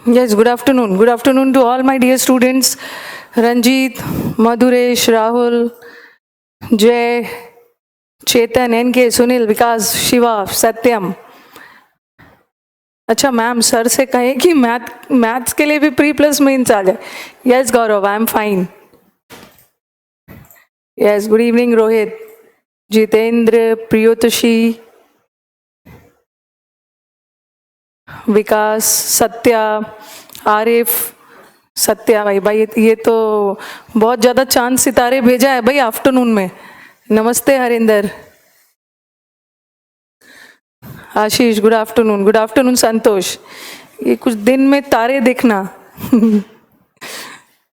Yes, good afternoon. Good afternoon to all my dear students. Ranjit, Madhuresh, Rahul, Jay, Chetan, NK, Sunil, Vikas, Shiva, Satyam. अच्छा ma'am sir से कहें कि maths के लिए भी pre plus mains आ जाए. Yes Gaurav, I am fine. Yes, good evening Rohit, Jitendra, Priyotoshi, Vikas, Satya, Arif. Satya भाई ये तो बहुत ज़्यादा चांद सितारे भेजा है भाई आफ्टरनून में. नमस्ते हरिंदर. आशीष, गुड आफ्टरनून. गुड आफ्टरनून संतोष. ये कुछ दिन में तारे देखना.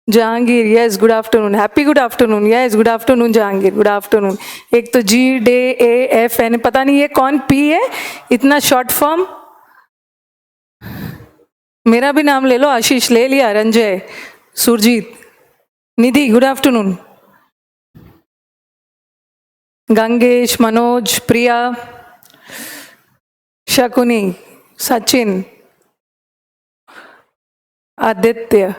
Jahangir, yes good afternoon. Happy good afternoon. Yes good afternoon Jahangir, good afternoon. एक तो जी डे ए एफ एन, पता नहीं ये कौन पी है, इतना शॉर्ट फॉर्म. मेरा भी नाम ले लो. आशीष ले लिया. रंजय, सुरजीत, निधि, गुड आफ्टरनून. गंगेश, मनोज, प्रिया, शकुनी, सचिन, आदित्य,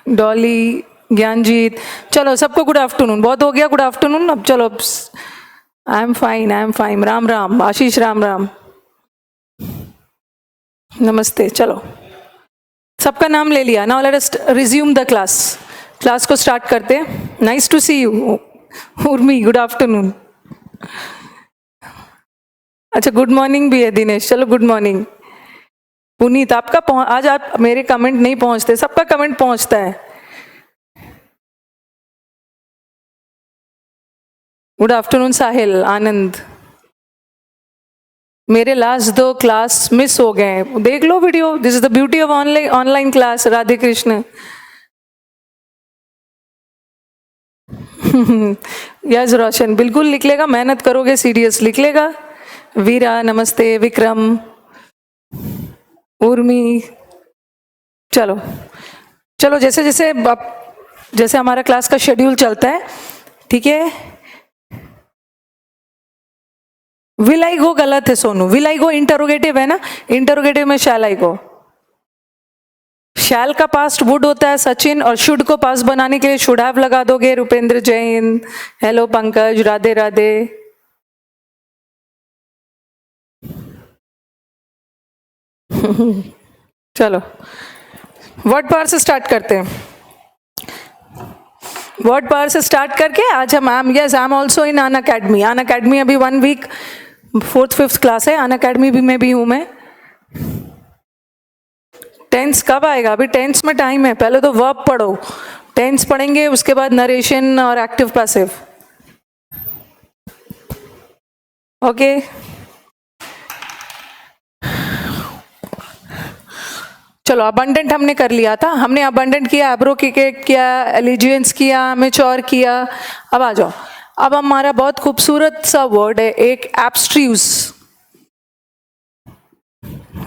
डॉली, ज्ञानजीत. चलो सबको गुड आफ्टरनून. बहुत हो गया गुड आफ्टरनून. अब चलो. I am fine, I am fine. Ram Ram. Ashish, Ram Ram. नमस्ते. चलो सबका नाम ले लिया. Now let us resume the class. Class को स्टार्ट करते हैं. Nice to see you. Urmi, good afternoon. अच्छा गुड मॉर्निंग भी है दिनेश. चलो गुड मॉर्निंग. पुनीत, आपका आज आप मेरे कमेंट नहीं पहुंचते, सबका कमेंट पहुंचता है. Good afternoon Sahil, Anand. मेरे लास्ट 2 क्लास मिस हो गए, देख लो video. This is the beauty of online class. Radhe Krishna. Yes Roshan, बिल्कुल लिख लेगा, मेहनत करोगे सीरियस लिख लेगा. वीरा, नमस्ते. विक्रम, उर्मी. चलो चलो जैसे जैसे हमारा क्लास का शेड्यूल चलता है, ठीक है. विल आई गो गलत है Sonu. Will I go interrogative है ना. इंटरोगेटिव में शैल आई गो. शैल का पास्ट वुड होता है सचिन, और शुड को पास्ट बनाने के लिए शुड हैव लगा दोगे. रुपेंद्र, जय हिंद. हेलो पंकज, राधे राधे. चलो वर्ड पावर से स्टार्ट करते हैं. वर्ड पावर से स्टार्ट करके आज हम I am also in Unacademy. Unacademy अभी 1 वीक 4th 5th क्लास है. अन अकेडमी भी में भी हूं मैं. टेंस कब आएगा? अभी टेंस में टाइम है. पहले तो वर्ब पढ़ो. टेंस पढ़ेंगे, उसके बाद नरेशन और एक्टिव पैसिव. ओके. चलो अबंडेंट हमने कर लिया था. हमने अबंडेंट किया, एब्रोकेट किया, एलिजियंस किया, मैच्योर किया. अब आ जाओ. अब हमारा बहुत खूबसूरत सा वर्ड है एक, एब्स्ट्रूस.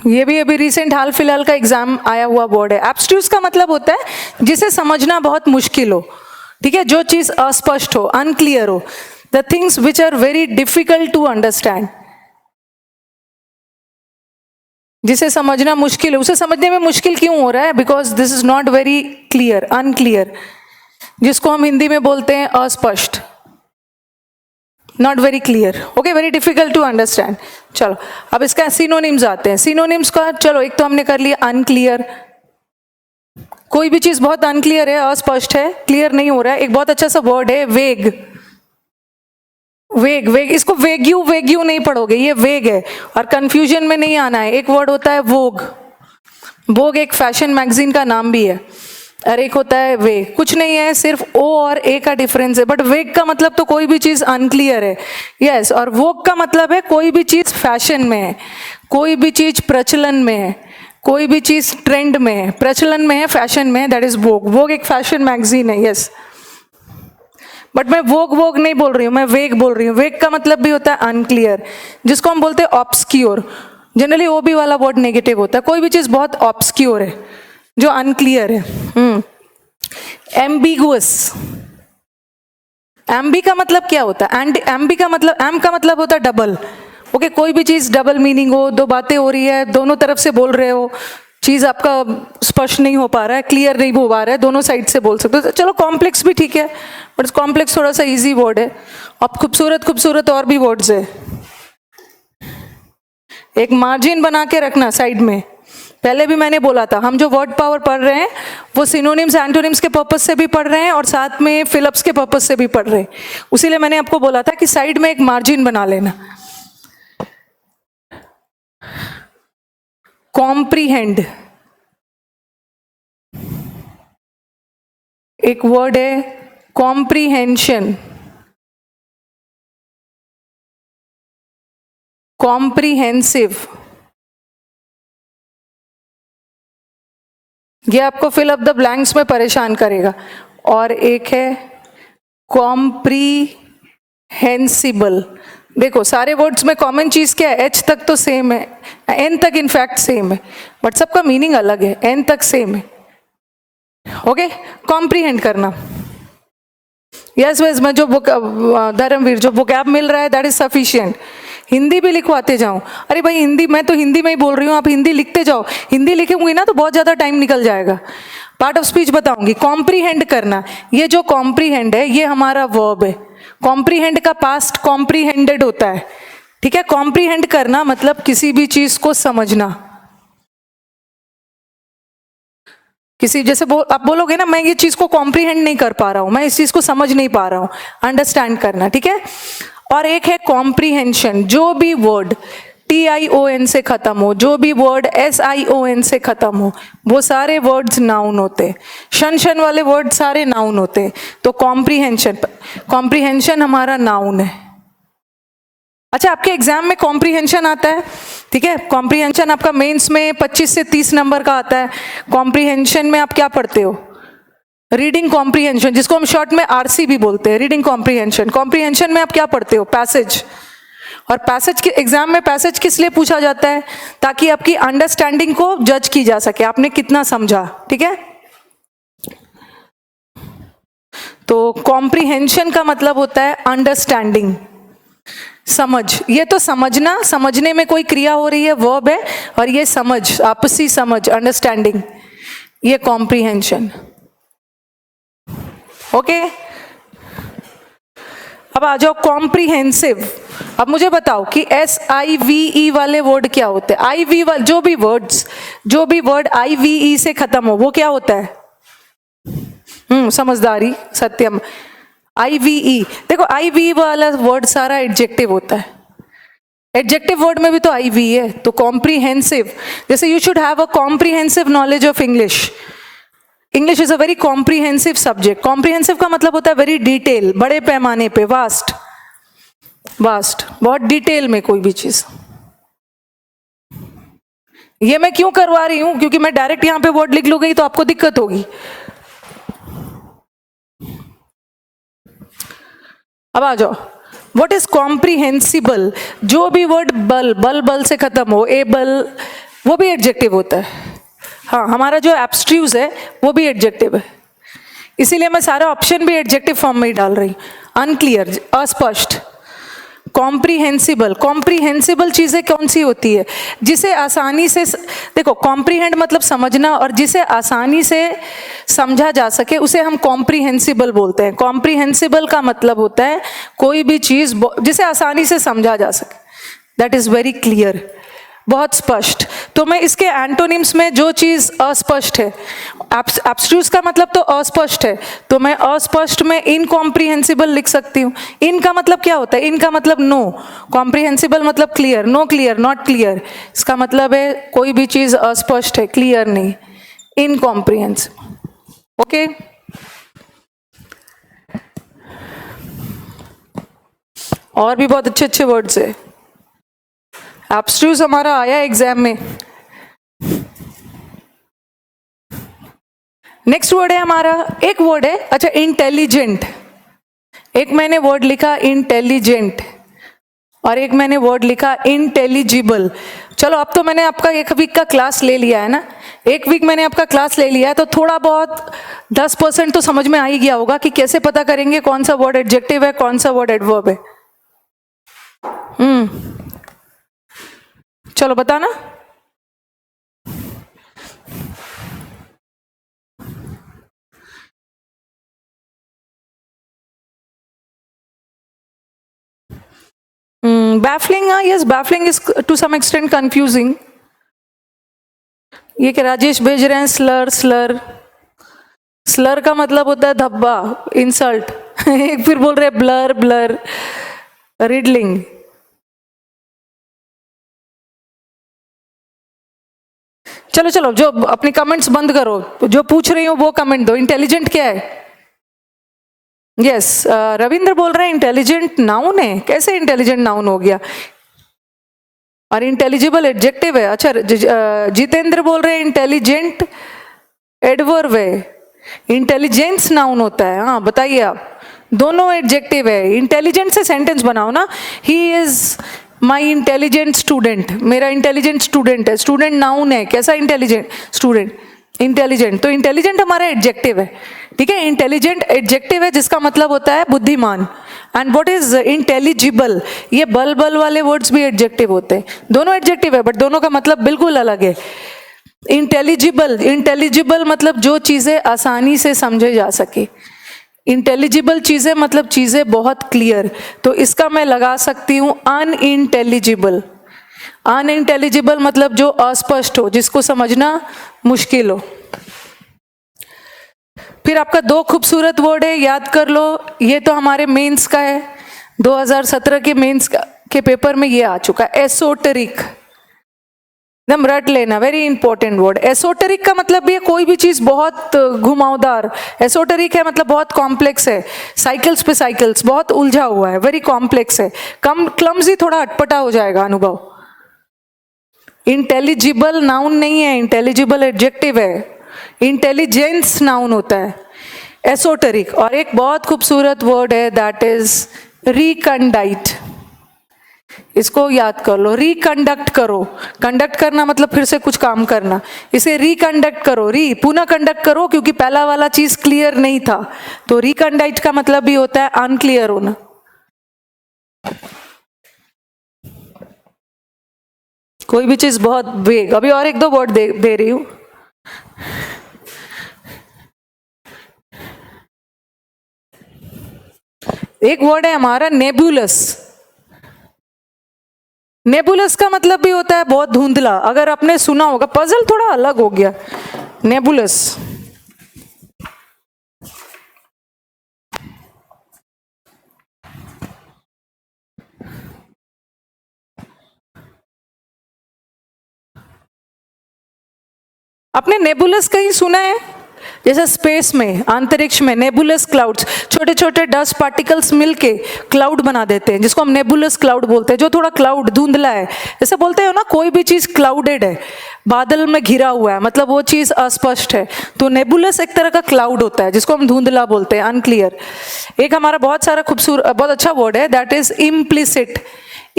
ये भी अभी रिसेंट हाल फिलहाल का एग्जाम आया हुआ वर्ड है. एब्स्ट्रूस का मतलब होता है जिसे समझना बहुत मुश्किल हो. ठीक है, जो चीज अस्पष्ट हो, अनक्लियर हो. The things which are very difficult to understand. जिसे समझना मुश्किल है. उसे समझने में मुश्किल क्यों हो रहा है? Because this is not very clear, unclear, जिसको हम हिंदी में बोलते हैं अस्पष्ट. Not very clear. Okay, very difficult to understand. चलो अब इसका सिनोनिम्स आते हैं. सिनोनिम्स का चलो एक तो हमने कर लिया अनक्लियर. कोई भी चीज बहुत अनक्लियर है, अस्पष्ट है, क्लियर नहीं हो रहा है. एक बहुत अच्छा सा वर्ड है वेग. वेग, वेग, इसको वेग्यू नहीं पढ़ोगे, ये वेग है. और कंफ्यूजन में नहीं आना है. एक वर्ड होता है वोग. वोग एक फैशन मैगजीन का नाम भी है. और एक होता है वेग. कुछ नहीं है, सिर्फ ओ और ए का डिफरेंस है. बट वेग का मतलब तो कोई भी चीज अनक्लियर है. यस. और वोग का मतलब है कोई भी चीज फैशन में है, कोई भी चीज प्रचलन में है, कोई भी चीज ट्रेंड में है. प्रचलन में है, फैशन में है, दैट इज वोग. वोग एक फैशन मैगजीन है. यस. बट मैं वोग नहीं बोल रही हूँ, मैं वेग बोल रही हूँ. वेग का मतलब भी होता है अनक्लियर, जिसको हम बोलते हैं ऑब्सक्योर. जनरली ओ बी वाला वर्ड नेगेटिव होता है. कोई भी चीज बहुत ऑब्सक्योर है, जो अनक्लियर है. एम्बिगुअस. एम्बी का मतलब क्या होता है? एम्बी का मतलब, एम का मतलब होता है डबल. ओके, कोई भी चीज डबल मीनिंग हो, दो बातें हो रही है, दोनों तरफ से बोल रहे हो. चीज आपका स्पष्ट नहीं हो पा रहा है, क्लियर नहीं हो पा रहा है, दोनों साइड से बोल सकते हो। चलो कॉम्प्लेक्स भी ठीक है, बट कॉम्प्लेक्स थोड़ा सा इजी वर्ड है। अब खूबसूरत खूबसूरत और भी वर्ड्स है। एक मार्जिन बना के रखना साइड में। पहले भी मैंने बोला था, हम जो वर्ड पावर पढ़ रहे हैं वो सिनोनिम्स एंटोनिम्स के पर्पस से भी पढ़ रहे हैं और साथ में फिलअप्स के पर्पस से भी पढ़ रहे हैं। उसीलिए मैंने आपको बोला था कि साइड में एक मार्जिन बना लेना। कॉम्प्रीहेंड एक वर्ड है, कॉम्प्रीहेंशन, कॉम्प्रीहेंसिव, ये आपको फिल अप द ब्लैंक्स में परेशान करेगा। और एक है कॉम्प्रीहेंसिबल। देखो सारे वर्ड्स में कॉमन चीज क्या है, एच तक तो सेम है, एन तक इनफैक्ट सेम है, बट सबका मीनिंग अलग है, एन तक सेम है। ओके, कॉम्प्रीहेंड करना। यस वैस मैं जो बुक धर्मवीर जो वोकैब मिल रहा है दैट इज सफिशिएंट। हिंदी भी लिखवाते जाऊं, अरे भाई हिंदी, मैं तो हिंदी में ही बोल रही हूँ, आप हिंदी लिखते जाओ। हिंदी लिखूंगी ना तो बहुत ज़्यादा टाइम निकल जाएगा। पार्ट ऑफ स्पीच बताऊंगी। कॉम्प्रीहेंड करना, ये जो कॉम्प्रीहेंड है ये हमारा वर्ब है। कॉम्प्रीहेंड का पास्ट कॉम्प्रीहेंडेड होता है, ठीक है। कॉम्प्रीहेंड करना मतलब किसी भी चीज को समझना। किसी जैसे आप बोलोगे ना, मैं ये चीज को कॉम्प्रीहेंड नहीं कर पा रहा हूं, मैं इस चीज को समझ नहीं पा रहा हूं, अंडरस्टैंड करना, ठीक है। और एक है कॉम्प्रीहेंशन, जो भी वर्ड TION से खत्म हो, जो भी वर्ड SION से खत्म हो, वो सारे वर्ड्स नाउन होते हैं। शन वाले वर्ड सारे नाउन होते हैं। तो कॉम्प्रीहेंशन हमारा नाउन है। अच्छा, आपके एग्जाम में कॉम्प्रीहेंशन आता है, ठीक है। कॉम्प्रीहेंशन आपका मेंस में 25 से 30 नंबर का आता है। कॉम्प्रीहेंशन में आप क्या पढ़ते हो? रीडिंग कॉम्प्रीहेंशन, जिसको हम शॉर्ट में RC भी बोलते हैं, रीडिंग कॉम्प्रीहेंशन। कॉम्प्रीहेंशन में आप क्या पढ़ते हो? पैसेज। और पैसेज के एग्जाम में पैसेज किस लिए पूछा जाता है? ताकि आपकी अंडरस्टैंडिंग को जज की जा सके, आपने कितना समझा, ठीक है। तो कॉम्प्रीहेंशन का मतलब होता है अंडरस्टैंडिंग, समझ। ये तो समझना, समझने में कोई क्रिया हो रही है, वर्ब है, और ये समझ, आपसी समझ, अंडरस्टैंडिंग, ये कॉम्प्रीहेंशन। ओके, अब आ जाओ कॉम्प्रीहेंसिव। अब मुझे बताओ कि SIVE वाले वर्ड क्या होते हैं? IV वाले जो भी वर्ड IVE से खत्म हो वो क्या होता है? समझदारी, सत्यम। IVE, देखो IVE वाला वर्ड सारा एडजेक्टिव होता है। एडजेक्टिव वर्ड में भी तो IVE है। तो कॉम्प्रीहेंसिव, जैसे you should have a comprehensive knowledge of English. English is a very comprehensive subject. Comprehensive का मतलब होता है वेरी डिटेल, बड़े पैमाने पे, वास्ट, बहुत डिटेल में कोई भी चीज। ये मैं क्यों करवा रही हूं? क्योंकि मैं डायरेक्ट यहां पे वर्ड लिख लूंगी तो आपको दिक्कत होगी। अब आ जाओ, व्हाट इज कॉम्प्रीहेंसिबल? जो भी वर्ड बल से खत्म हो, एबल, वो भी एडजेक्टिव होता है। हाँ, हमारा जो एब्स्ट्रूज है वो भी एडजेक्टिव है, इसीलिए मैं सारा ऑप्शन भी एडजेक्टिव फॉर्म में ही डाल रही हूँ। अनक्लियर, अस्पष्ट। कॉम्प्रीहेंसिबल चीजें कौन सी होती है? जिसे आसानी से, देखो कॉम्प्रीहेंड मतलब समझना, और जिसे आसानी से समझा जा सके उसे हम कॉम्प्रीहेंसिबल बोलते हैं। कॉम्प्रीहेंसिबल का मतलब होता है कोई भी चीज जिसे आसानी से समझा जा सके, दैट इज वेरी क्लियर, बहुत स्पष्ट। तो मैं इसके एंटोनिम्स में जो चीज अस्पष्ट है, एब्स्ट्रूज का मतलब तो अस्पष्ट है, तो मैं अस्पष्ट में इनकॉम्प्रीहेंसिबल लिख सकती हूँ। इन का मतलब क्या होता है? इनका मतलब नो, कॉम्प्रीहेंसिबल मतलब clear, no clear, not clear. इसका मतलब है कोई भी चीज अस्पष्ट है, क्लियर नहीं, इनकॉम्प्रीहेंसिबल। ओके, और भी बहुत अच्छे अच्छे वर्ड्स है। एब्स्ट्रूज हमारा आया एग्जाम में। नेक्स्ट वर्ड है हमारा, एक वर्ड है, अच्छा, इंटेलिजेंट। एक मैंने वर्ड लिखा इंटेलिजेंट और एक मैंने वर्ड लिखा इंटेलिजिबल। चलो, अब तो मैंने आपका 1 वीक का क्लास ले लिया है ना, 1 वीक मैंने आपका क्लास ले लिया है, तो थोड़ा बहुत 10% तो समझ में आ ही गया होगा कि कैसे पता करेंगे कौन सा वर्ड एडजेक्टिव है, कौन सा वर्ड एडवर्ब है। चलो बताना। baffling, yes, baffling is to some extent confusing. ये कि राजेश भेज रहे हैं स्लर स्लर, स्लर का मतलब होता है धब्बा, इंसल्ट। एक फिर बोल रहे हैं ब्लर ब्लर, रिडलिंग। चलो चलो, जो अपने कमेंट्स बंद करो, जो पूछ रही हूँ वो कमेंट दो। इंटेलिजेंट क्या है? यस, रविंद्र बोल रहे हैं इंटेलिजेंट नाउन है। कैसे इंटेलिजेंट नाउन हो गया? और इंटेलिजिबल एडजेक्टिव है। अच्छा, जितेंद्र बोल रहे हैं इंटेलिजेंट एडवर्ब है, इंटेलिजेंस नाउन होता है। हाँ बताइए आप, दोनों एडजेक्टिव है। इंटेलिजेंट से सेंटेंस बनाओ ना, he is my intelligent student, मेरा इंटेलिजेंट स्टूडेंट है। स्टूडेंट नाउन है, कैसा इंटेलिजेंट? Student, intelligent. तो इंटेलिजेंट हमारा एडजेक्टिव है, ठीक है। इंटेलिजेंट एडजेक्टिव है जिसका मतलब होता है बुद्धिमान। And what is intelligible? ये बल बल वाले वर्ड्स भी एडजेक्टिव होते हैं। दोनों एडजेक्टिव है बट दोनों का मतलब बिल्कुल अलग है। इंटेलिजिबल, इंटेलिजिबल मतलब जो चीजें आसानी से समझे जा सके। इंटेलिजिबल चीजें मतलब चीजें बहुत क्लियर। तो इसका मैं लगा सकती हूं अनइंटेलिजिबल। अनइंटेलिजिबल मतलब जो अस्पष्ट हो, जिसको समझना मुश्किल हो। फिर आपका दो खूबसूरत वर्ड है, याद कर लो। ये तो हमारे मेंस का है, 2017 के मेंस के पेपर में ये आ चुका है, एसोटेरिक। एकदम रट लेना, वेरी इंपॉर्टेंट वर्ड। एसोटेरिक का मतलब भी है कोई भी चीज बहुत घुमावदार। एसोटेरिक है मतलब बहुत कॉम्प्लेक्स है, साइकिल्स पे साइकिल्स, बहुत उलझा हुआ है, वेरी कॉम्प्लेक्स है। क्लमजी, थोड़ा अटपटा हो जाएगा अनुभव। इंटेलिजिबल नाउन नहीं है, इंटेलिजिबल एडजेक्टिव है। इंटेलिजेंस नाउन होता है, एसोटेरिक। और एक बहुत खूबसूरत वर्ड है, दैट इज रिकंडाइट। इसको याद कर लो, रिकंडक्ट करो। कंडक्ट करना मतलब फिर से कुछ काम करना, इसे रिकंडक्ट करो, पुनः कंडक्ट करो, क्योंकि पहला वाला चीज क्लियर नहीं था। तो रिकंडाइट का मतलब भी होता है अनक्लियर होना। कोई भी चीज बहुत वेग। अभी और एक दो वर्ड दे रही हूं। एक वर्ड है हमारा नेबुलस। नेबुलस का मतलब भी होता है बहुत धुंधला। अगर आपने सुना होगा, पजल थोड़ा अलग हो गया। नेबुलस, आपने नेबुलस कहीं सुना है? जैसे स्पेस में, अंतरिक्ष में नेबुलस क्लाउड्स, छोटे छोटे डस्ट पार्टिकल्स मिलके क्लाउड बना देते हैं, जिसको हम नेबुलस क्लाउड बोलते हैं। जो थोड़ा क्लाउड धुंधला है, जैसे बोलते हो ना कोई भी चीज क्लाउडेड है, बादल में घिरा हुआ है, मतलब वो चीज अस्पष्ट है। तो नेबुलस एक तरह का क्लाउड होता है जिसको हम धुंधला बोलते हैं, अनक्लियर। एक हमारा बहुत सारा खूबसूरत, बहुत अच्छा वर्ड है, दैट इज इम्प्लिसिट।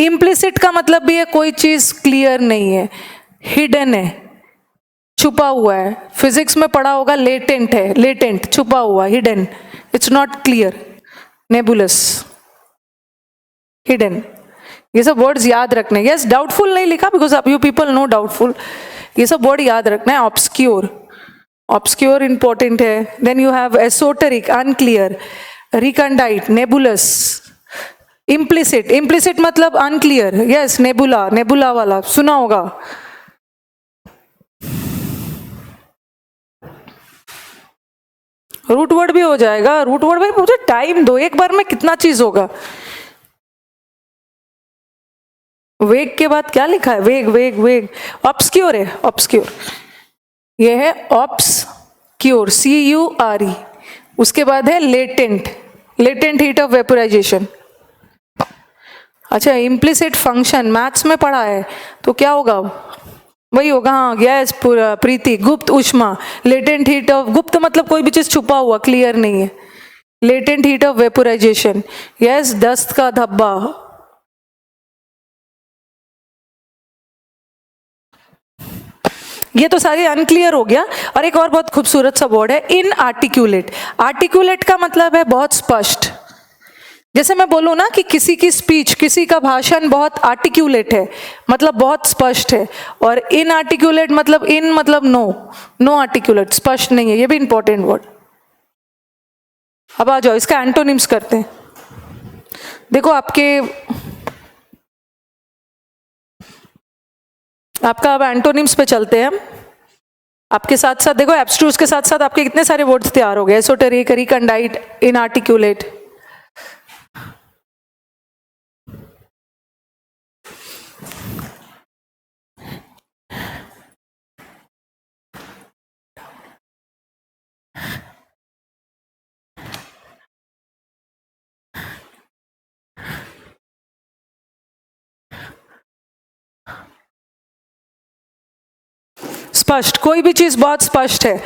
इम्प्लिसिट का मतलब भी है कोई चीज क्लियर नहीं है, हिडन है, छुपा हुआ है। फिजिक्स में पढ़ा होगा, लेटेंट है, लेटेंट, छुपा हुआ, hidden, it's not clear. नेबुलस, hidden, ये सब वर्ड्स याद रखने। यस, डाउटफुल नहीं लिखा बिकॉज अब यू पीपल नो डाउटफुल। ये सब वर्ड याद रखना है। ऑब्सक्योर, ऑब्सक्योर इंपॉर्टेंट है। Then you have esoteric, unclear, recondite, nebulous, implicit. Implicit मतलब अनक्लियर। यस, नेबुला, नेबुला वाला सुना होगा। रूट वर्ड भी हो जाएगा। रूट वर्ड में मुझे टाइम दो, एक बार में कितना चीज होगा। वेग के बाद क्या लिखा है? वेग, वेग, वेग, ऑब्सक्योर है, ऑब्सक्योर। ये है ऑब्सक्योर, CURE। उसके बाद है latent, latent heat of vaporisation. अच्छा, इम्प्लिसिट फंक्शन मैथ्स में पढ़ा है, तो क्या होगा? वही होगा। हाँ, गैस, प्रीति, गुप्त ऊष्मा, लेटेंट हीट ऑफ, गुप्त मतलब कोई भी चीज छुपा हुआ, क्लियर नहीं है। Latent heat of vaporisation, yes, दस्त का धब्बा। ये तो सारी अनक्लियर हो गया। और एक और बहुत खूबसूरत सा वर्ड है, इनआर्टिकुलेट। आर्टिकुलेट का मतलब है बहुत स्पष्ट। जैसे मैं बोलूँ ना कि किसी की स्पीच, किसी का भाषण बहुत आर्टिकुलेट है, मतलब बहुत स्पष्ट है। और इनआर्टिकुलेट मतलब इन मतलब नो, नो आर्टिकुलेट, स्पष्ट नहीं है। ये भी इंपॉर्टेंट वर्ड। अब आ जाओ, इसका एंटोनिम्स करते हैं। देखो आपके आपका अब एंटोनिम्स पे चलते हैं हम। आपके साथ साथ देखो एब्स्ट्रूज के साथ साथ आपके कितने सारे वर्ड्स तैयार हो गए, एसोटेरिक, रिकंडाइट, इनआर्टिकुलेट। स्पष्ट, कोई भी चीज बहुत स्पष्ट है।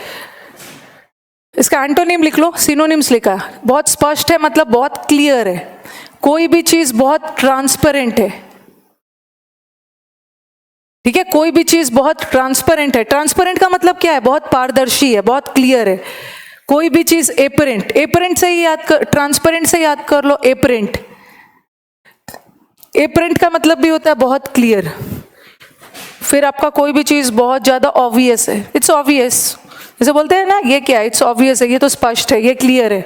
इसका एंटोनिम लिख लो, सिनोनिम्स लिखा। बहुत स्पष्ट है मतलब बहुत क्लियर है। कोई भी चीज बहुत ट्रांसपेरेंट है। ठीक है, कोई भी चीज बहुत ट्रांसपेरेंट है। ट्रांसपेरेंट का मतलब क्या है? बहुत पारदर्शी है, बहुत क्लियर है। कोई भी चीज एपरेंट, एपरेंट से ही याद कर, ट्रांसपेरेंट से याद कर लो एपरेंट। एपरेंट का मतलब भी होता है बहुत क्लियर। फिर आपका कोई भी चीज बहुत ज्यादा ऑब्वियस है, इट्स ऑब्वियस, जैसे बोलते हैं ना ये क्या है, इट्स ऑब्वियस है, ये तो स्पष्ट है, ये क्लियर है।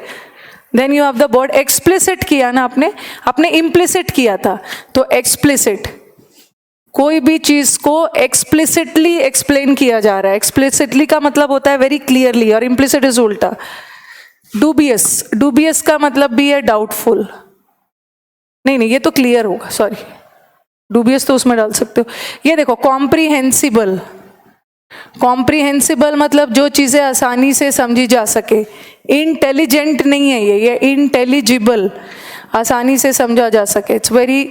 Then you have the word explicit किया ना आपने इम्प्लिसिट किया था, तो एक्सप्लिसिट, कोई भी चीज को एक्सप्लिसिटली एक्सप्लेन किया जा रहा है। एक्सप्लिसिटली का मतलब होता है वेरी क्लियरली, और इम्प्लिसिट इज उल्टा। डूबियस, डूबियस का मतलब भी है डाउटफुल। नहीं ये तो क्लियर होगा, सॉरी, डूबियस तो उसमें डाल सकते हो। ये देखो कॉम्प्रीहेंसिबल, कॉम्प्रीहेंसिबल मतलब जो चीजें आसानी से समझी जा सके। इंटेलिजेंट नहीं है ये इंटेलिजिबल, आसानी से समझा जा सके, इट्स वेरी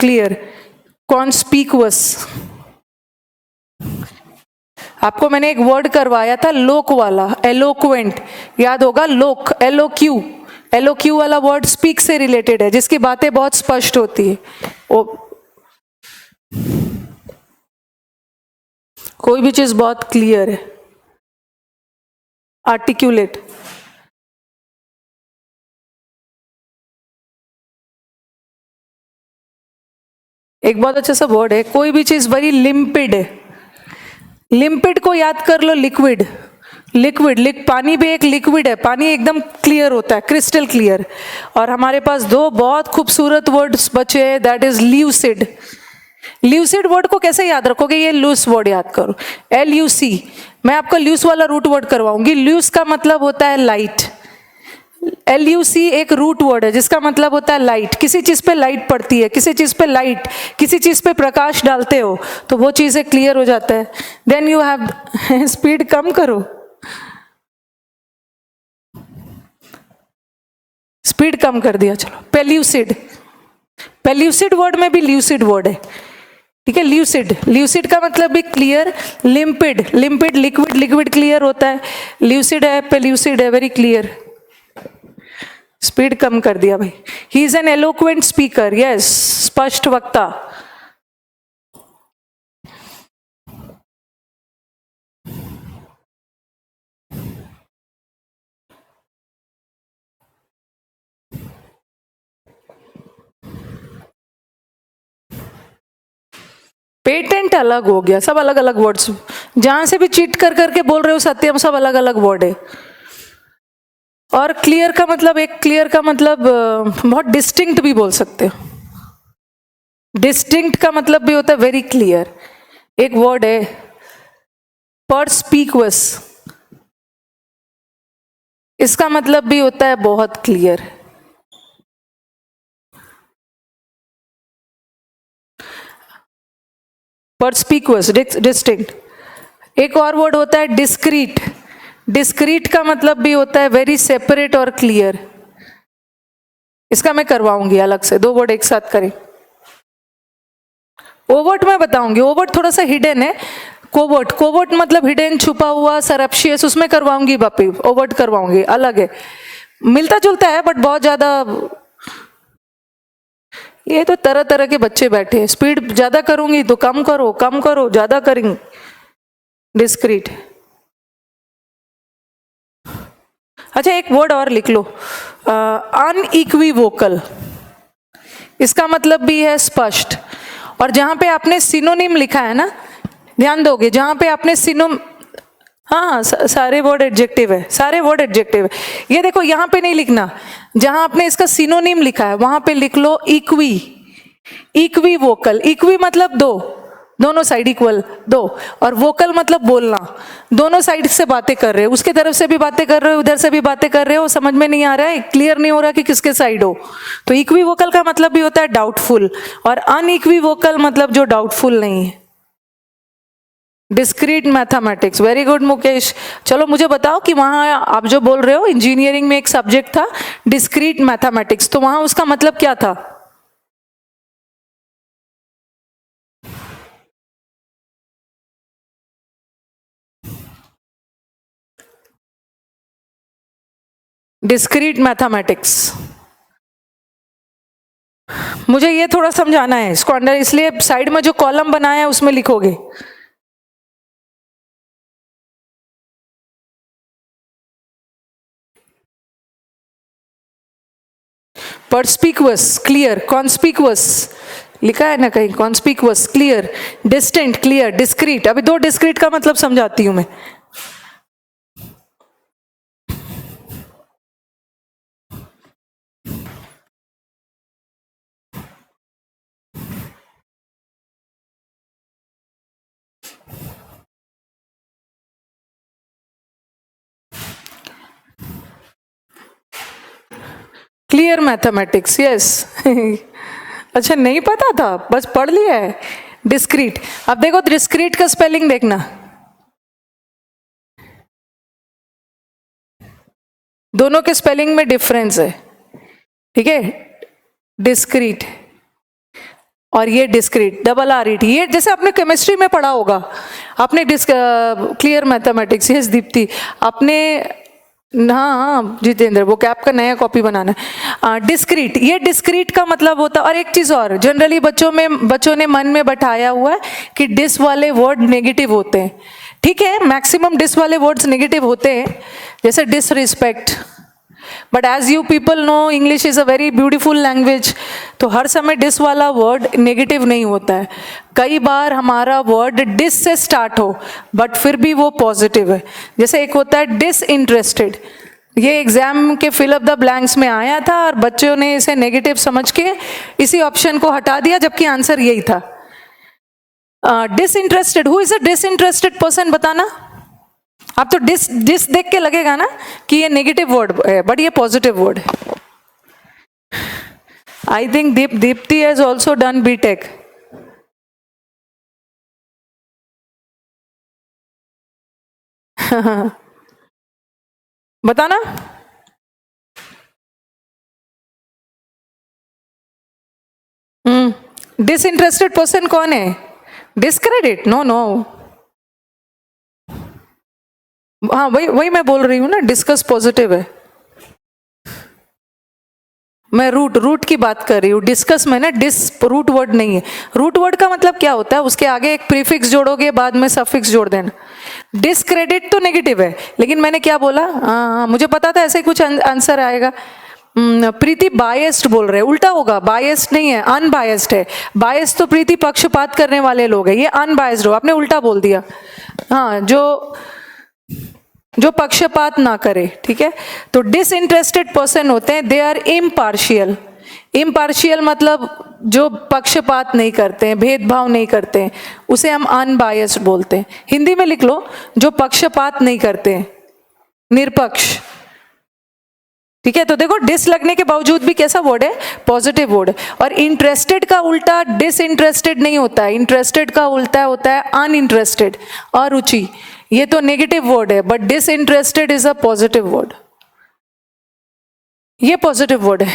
क्लियर। कॉन्स्पीक्वस, आपको मैंने एक वर्ड करवाया था लोक वाला, एलोक्वेंट, याद होगा, लोक, एलोक्यू, एलोक्यू वाला वर्ड स्पीक से रिलेटेड है, जिसकी बातें बहुत स्पष्ट होती है। कोई भी चीज बहुत क्लियर है। आर्टिकुलेट, एक बहुत अच्छा सा वर्ड है। कोई भी चीज वेरी लिम्पिड है। लिम्पिड को याद कर लो लिक्विड, लिक्विड, पानी भी एक लिक्विड है, पानी एकदम क्लियर होता है, क्रिस्टल क्लियर। और हमारे पास दो बहुत खूबसूरत वर्ड्स बचे हैं, that is lucid. Lucid word को कैसे याद रखोगे? ये लूस वर्ड याद करो, LUC। मैं आपको लूस वाला रूट वर्ड करवाऊंगी। लूस का मतलब होता है लाइट। LUC एक रूट वर्ड है जिसका मतलब होता है लाइट। किसी चीज पे लाइट पड़ती है, किसी चीज पे लाइट, किसी चीज पे प्रकाश डालते हो तो वो चीजें क्लियर हो जाता है। देन यू हैव स्पीड कम करो, स्पीड कम कर दिया, चलो। पेल्यूसिड, पेल्यूसिड वर्ड में भी ल्यूसिड वर्ड है, ठीक है। ल्यूसिड, ल्यूसिड का मतलब भी क्लियर। लिम्पिड, लिम्पिड लिक्विड, लिक्विड क्लियर होता है। ल्यूसिड है, पेल्यूसिड है, वेरी क्लियर। स्पीड कम कर दिया भाई। He is an eloquent speaker, yes, स्पष्ट वक्ता। पेटेंट अलग हो गया, सब अलग अलग वर्ड्स, जहां से भी चीट कर करके बोल रहे हो सत्यम, सब अलग अलग वर्ड है। और क्लियर का मतलब, एक क्लियर का मतलब बहुत डिस्टिंक्ट भी बोल सकते हो। डिस्टिंक्ट का मतलब भी होता है वेरी क्लियर। एक वर्ड है परस्पीक्वस, इसका मतलब भी होता है बहुत क्लियर। परस्पीक्वस, डिस्टिंक्ट। एक और वर्ड होता है डिस्क्रीट। डिस्क्रीट का मतलब भी होता है वेरी सेपरेट और क्लियर। इसका मैं करवाऊंगी अलग से, दो वर्ड एक साथ करें। ओवर्ट मैं बताऊंगी, ओवर्ट थोड़ा सा हिडन है। कोवर्ट, कोवर्ट मतलब हिडन, छुपा हुआ, सरप्शियस, उसमें करवाऊंगी बापी, ओवर्ट करवाऊंगी, अलग है, मिलता जुलता है बट बहुत ज्यादा। ये तो तरह तरह के बच्चे बैठे हैं, स्पीड ज्यादा करूंगी तो कम करो, कम करो, ज्यादा करेंगे। डिस्क्रीट। अच्छा एक वर्ड और लिख लो, अनइक्विवोकल, इसका मतलब भी है स्पष्ट। और जहां पे आपने सिनोनिम लिखा है ना, ध्यान दोगे, जहां पे आपने हाँ सारे वर्ड एडजेक्टिव है, सारे वर्ड एडजेक्टिव है। ये देखो यहाँ पे नहीं लिखना, जहां आपने इसका सिनोनिम लिखा है वहां पे लिख लो इक्वी। इक्वी वोकल, इक्वी मतलब दो, दोनों साइड इक्वल दो, और वोकल मतलब बोलना, दोनों साइड से बातें कर रहे हो, उसके तरफ से भी बातें कर रहे हो, उधर से भी बातें कर रहे हो, समझ में नहीं आ रहा है, क्लियर नहीं हो रहा कि किसके साइड हो। तो इक्वी वोकल का मतलब भी होता है डाउटफुल, और अनइक्वी वोकल मतलब जो डाउटफुल नहीं है। Discrete mathematics, very good Mukesh. चलो मुझे बताओ कि वहां आप जो बोल रहे हो इंजीनियरिंग में एक सब्जेक्ट था डिस्क्रीट मैथमेटिक्स, तो वहां उसका मतलब क्या था? डिस्क्रीट मैथमेटिक्स, मुझे ये थोड़ा समझाना है इसको अंडर, इसलिए साइड में जो कॉलम बनाया है उसमें लिखोगे। परस्पिकुअस, क्लियर, कॉन्स्पिकुअस लिखा है ना कहीं, conspicuous, clear, distant, clear, discrete. अभी दो डिस्क्रीट का मतलब समझाती हूं मैं। Clear mathematics, yes. अच्छा नहीं पता था, बस पढ़ लिया है डिस्क्रीट। अब देखो डिस्क्रीट का स्पेलिंग देखना, दोनों के स्पेलिंग में डिफरेंस है, ठीक है। डिस्क्रीट और ये discrete, double R E T, ये जैसे आपने केमिस्ट्री में पढ़ा होगा, आपने क्लियर मैथमेटिक्स, यस दीप्ति, आपने, हाँ हाँ जितेंद्र, वो कैप का नया कॉपी बनाना है। डिस्क्रीट, ये डिस्क्रीट का मतलब होता है। और एक चीज और, जनरली बच्चों ने मन में बैठाया हुआ है कि डिस वाले वर्ड नेगेटिव होते हैं, ठीक है, मैक्सिमम डिस वाले वर्ड्स नेगेटिव होते हैं, जैसे disrespect, but as you people know English is a very beautiful language, तो हर समय डिस वाला वर्ड नेगेटिव नहीं होता है। कई बार हमारा वर्ड डिस से स्टार्ट हो बट फिर भी वो पॉजिटिव है, जैसे एक होता है डिसइंटरेस्टेड, ये एग्जाम के फिल अप द ब्लैंक्स में आया था और बच्चों ने इसे नेगेटिव समझ के इसी ऑप्शन को हटा दिया, जबकि आंसर यही था। Disinterested, who is a disinterested person, बताना। आप तो डिस देख के लगेगा ना कि ये नेगेटिव वर्ड है, बट ये पॉजिटिव वर्ड है। I think Deepti has also done BTech. बताना। डिसइंटरेस्टेड पर्सन कौन है? डिस्क्रेडिट, नो नो, हाँ वही मैं बोल रही हूँ ना, डिस्कस पॉजिटिव है। मैं रूट की बात कर रही हूँ, डिस्कस में ना, डिस रूट वर्ड नहीं है। रूट वर्ड का मतलब क्या होता है, उसके आगे एक प्रीफिक्स जोड़ोगे, बाद में सफिक्स जोड़ देना। डिस्क्रेडिट तो नेगेटिव है, लेकिन मैंने क्या बोला, हाँ मुझे पता था ऐसे कुछ आंसर आएगा। प्रीति बायस्ड बोल रहे, उल्टा होगा, बायस्ड नहीं है, अनबायस्ड है। बायस्ड तो प्रीति पक्षपात करने वाले लोग हैं, ये अनबायस्ड हो, आपने उल्टा बोल दिया। हाँ, जो पक्षपात ना करे, ठीक है। तो डिसइंटरेस्टेड पर्सन होते हैं, दे आर इम्पार्शियल। इम्पार्शियल मतलब जो पक्षपात नहीं करते हैं, भेदभाव नहीं करते हैं, उसे हम अनबायस्ड बोलते हैं। हिंदी में लिख लो, जो पक्षपात नहीं करते हैं, निरपक्ष, ठीक है। तो देखो डिस लगने के बावजूद भी कैसा वर्ड है, पॉजिटिव वर्ड। और इंटरेस्टेड का उल्टा डिसइंटरेस्टेड नहीं होता है, इंटरेस्टेड का उल्टा होता है अनइंटरेस्टेड, अरुचि। ये तो नेगेटिव वर्ड है, but disinterested is a positive word, ये पॉजिटिव वर्ड है,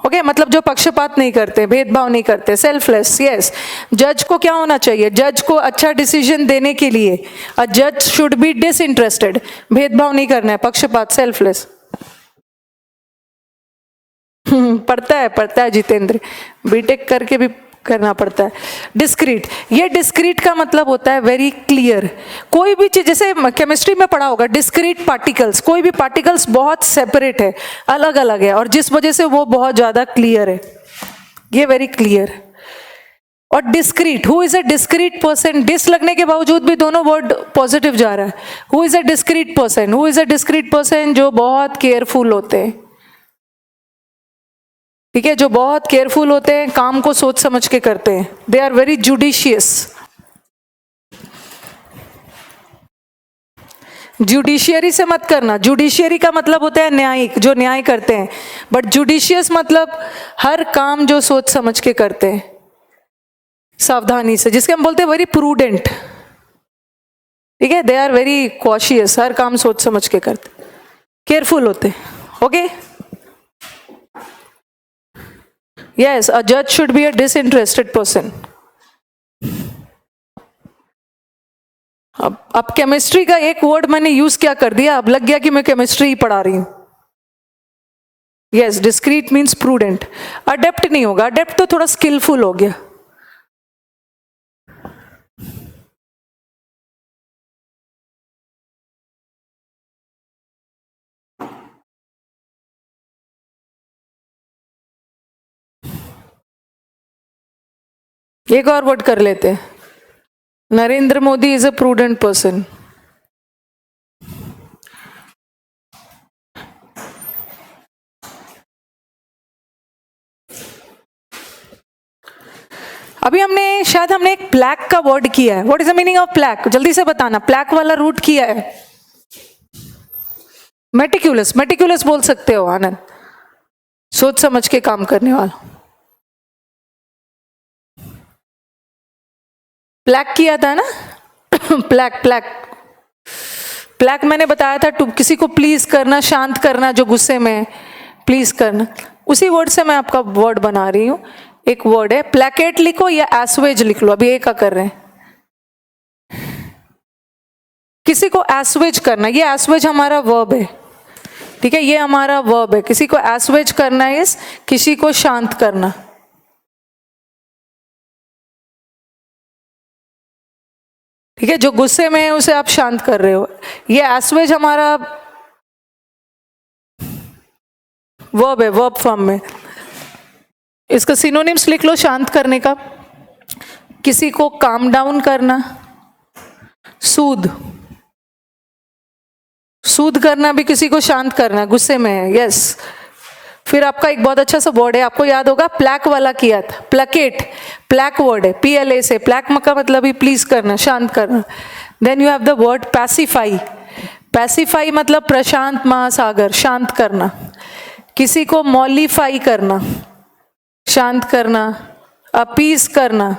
ओके। मतलब जो पक्षपात नहीं करते, भेदभाव नहीं करते, सेल्फलेस, यस। जज को क्या होना चाहिए, जज को अच्छा डिसीजन देने के लिए अ जज शुड बी डिसइंटरेस्टेड, भेदभाव नहीं करना है, पक्षपात, सेल्फलेस। पढ़ता है जितेंद्र, बीटेक करके भी करना पड़ता है। डिस्क्रीट, ये डिस्क्रीट का मतलब होता है वेरी क्लियर। कोई भी चीज, जैसे केमिस्ट्री में पढ़ा होगा, डिस्क्रीट पार्टिकल्स, कोई भी पार्टिकल्स बहुत सेपरेट है, अलग अलग है, और जिस वजह से वो बहुत ज्यादा क्लियर है, ये वेरी क्लियर। और discreet, who is a discreet person, dis लगने के बावजूद भी दोनों वर्ड पॉजिटिव जा रहा है। Who is a discreet person, who is a discreet person, जो बहुत केयरफुल होते हैं, ठीक है, जो बहुत केयरफुल होते हैं, काम को सोच समझ के करते हैं, they are very judicious. Judiciary से मत करना, जुडिशियरी का मतलब होता है न्यायिक, जो न्याय करते हैं, बट जुडिशियस मतलब हर काम जो सोच समझ के करते हैं, सावधानी से, जिसके हम बोलते हैं वेरी प्रूडेंट। ठीक है, दे आर वेरी कॉशियस, हर काम सोच समझ के करते, केयरफुल होते। ओके, यस, अ जज should be a disinterested person. अब केमिस्ट्री का एक वर्ड मैंने यूज क्या कर दिया, अब लग गया कि मैं केमिस्ट्री ही पढ़ा रही हूं। Yes, discrete means prudent. Adapt नहीं होगा, अडेप्ट तो थोड़ा स्किलफुल हो गया। एक और वर्ड कर लेते हैं, Narendra Modi is a prudent person. अभी शायद हमने एक प्लैक का वर्ड किया है। What is the meaning of plaque? जल्दी से बताना, प्लैक वाला रूट किया है। मेटिक्यूलस, मेटिक्यूलस बोल सकते हो आनंद, सोच समझ के काम करने वाला। प्लैक किया था ना प्लैक, प्लैक, प्लैक मैंने बताया था, किसी को प्लीज करना, शांत करना, जो गुस्से में प्लीज करना, उसी वर्ड से मैं आपका वर्ड बना रही हूं। एक वर्ड है, प्लैकेट लिखो या एसवेज लिख लो, अभी एक का कर रहे हैं। किसी को एसवेज करना, ये एसवेज हमारा वर्ब है। ठीक है, ये हमारा वर्ब है, किसी को एसवेज करना है, किसी को शांत करना। ठीक है, जो गुस्से में है उसे आप शांत कर रहे हो, ये एसवेज हमारा वर्ब है, वर्ब फॉर्म में। इसका सिनोनिम्स लिख लो शांत करने का, किसी को काम डाउन करना, सूद, सूद करना भी किसी को शांत करना, गुस्से में है। यस, फिर आपका एक बहुत अच्छा सा वर्ड है, आपको याद होगा, प्लैक वाला किया था, प्लकेट, प्लैक वर्ड है, PLA से, प्लैक का मतलब ही प्लीज करना, शांत करना। Then you have the word pacify, pacify मतलब प्रशांत महासागर, शांत करना। किसी को मॉलिफाई करना, शांत करना। अपीस करना,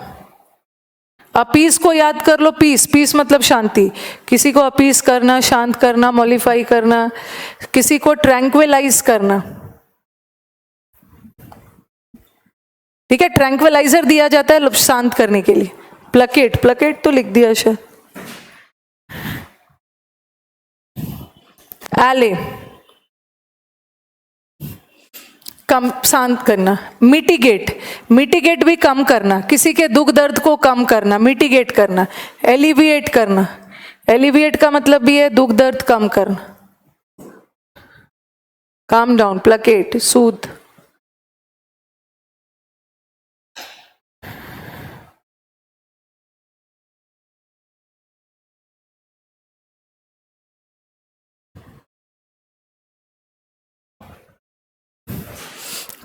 अपीस को याद कर लो, पीस, पीस मतलब शांति। किसी को अपीस करना, शांत करना, मॉलिफाई करना। किसी को ट्रैंक्विलाइज करना, ठीक है, ट्रैंक्विलाइजर दिया जाता है शांत करने के लिए। प्लकेट, प्लकेट तो लिख दिया शायद। एले, कम, शांत करना। मिटिगेट, मिटिगेट भी कम करना, किसी के दुख दर्द को कम करना, मिटिगेट करना। एलिविएट करना, एलिविएट का मतलब भी है दुख दर्द कम करना। काम डाउन, प्लकेट, सूद।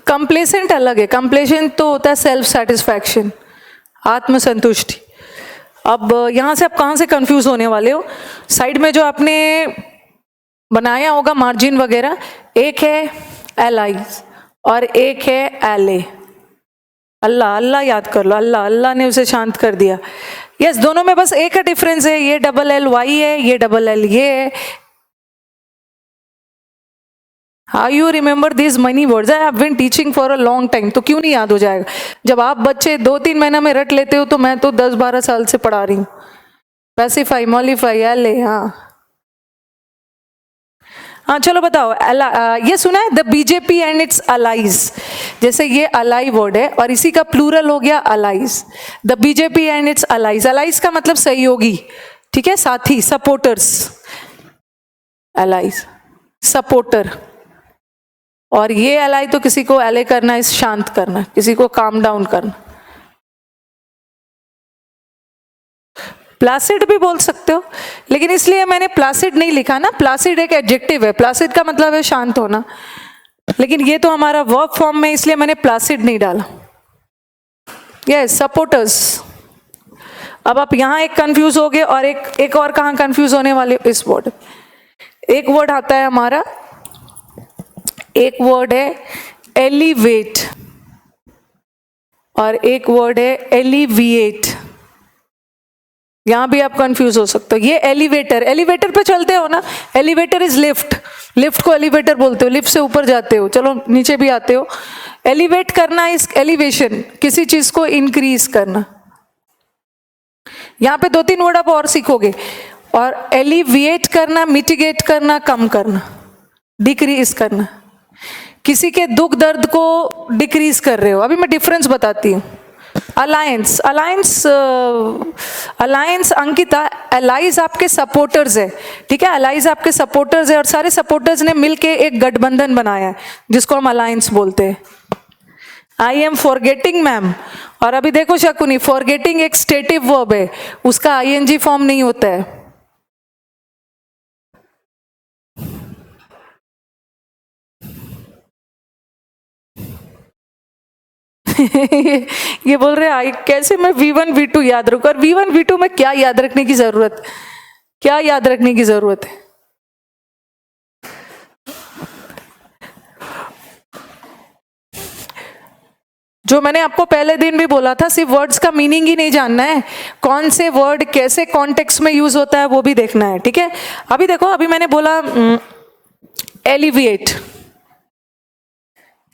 कंप्लेसेंट अलग है, कंप्लेसेंट तो होता है सेल्फ सेटिस्फैक्शन, आत्मसंतुष्टि। अब यहां से आप कहां से कंफ्यूज होने वाले हो, साइड में जो आपने बनाया होगा मार्जिन वगैरह, एक है एलाइज और एक है एले। अल्लाह, अल्लाह याद कर लो, अल्लाह, अल्लाह ने उसे शांत कर दिया। यस, दोनों में बस एक डिफरेंस है, ये LLY है, ये LL ये है। How you remember these many words? I have been teaching for a long time. तो क्यों नहीं याद हो जाएगा? जब आप बच्चे 2-3 महीना में रट लेते हो, तो मैं तो 10-12 साल से पढ़ा रही हूँ। पैसिफाई, मॉलिफाई, एले, हाँ हाँ, चलो बताओ। ये सुना है, the BJP and its allies, जैसे ये अलाई वर्ड है और इसी का प्लूरल हो गया allies. The BJP and its allies, allies का मतलब सहयोगी, ठीक है, साथी, सपोर्टर्स, अलाइज, सपोर्टर। और ये अलाई तो किसी को एले करना, इस शांत करना, किसी को काम डाउन करना। प्लासिड भी बोल सकते हो, लेकिन इसलिए मैंने प्लासिड नहीं लिखा ना, प्लासिड एक एडजेक्टिव है, प्लासिड का मतलब है शांत होना। लेकिन ये तो हमारा वर्ब फॉर्म में, इसलिए मैंने प्लासिड नहीं डाला। Yes, supporters. अब आप यहां एक कंफ्यूज हो गए, और एक और कहां कंफ्यूज होने वाले, इस वर्ड। एक वर्ड आता है हमारा, एक वर्ड है एलिवेट, और एक वर्ड है एलिविएट। यहां भी आप कंफ्यूज हो सकते हो। ये एलिवेटर, एलिवेटर पे चलते हो ना, एलिवेटर इज लिफ्ट, लिफ्ट को एलिवेटर बोलते हो, लिफ्ट से ऊपर जाते हो, चलो नीचे भी आते हो। एलिवेट करना इज एलिवेशन, किसी चीज को इंक्रीज करना। यहां पे 2-3 वर्ड आप और सीखोगे। और एलिविएट करना, मिटिगेट करना, कम करना, डिक्रीज करना। किसी के दुख दर्द को डिक्रीज कर रहे हो। अभी मैं डिफरेंस बताती हूँ। अलायंस, अलायंस अंकिता, अलाइज आपके सपोर्टर्स है, ठीक है, अलाइज आपके सपोर्टर्स है, और सारे सपोर्टर्स ने मिलके एक गठबंधन बनाया है जिसको हम अलायंस बोलते हैं। I am forgetting ma'am. और अभी देखो शकुनी, फॉरगेटिंग एक स्टेटिव वर्ब है, उसका आईएनजी फॉर्म नहीं होता है। ये बोल रहे आई कैसे मैं V1 V2 याद रखूं, और V1 V2 में क्या याद रखने की जरूरत, क्या याद रखने की जरूरत है। जो मैंने आपको पहले दिन भी बोला था, सिर्फ वर्ड्स का मीनिंग ही नहीं जानना है, कौन से वर्ड कैसे कॉन्टेक्स्ट में यूज होता है वो भी देखना है, ठीक है। अभी देखो, अभी मैंने बोला एलिविएट,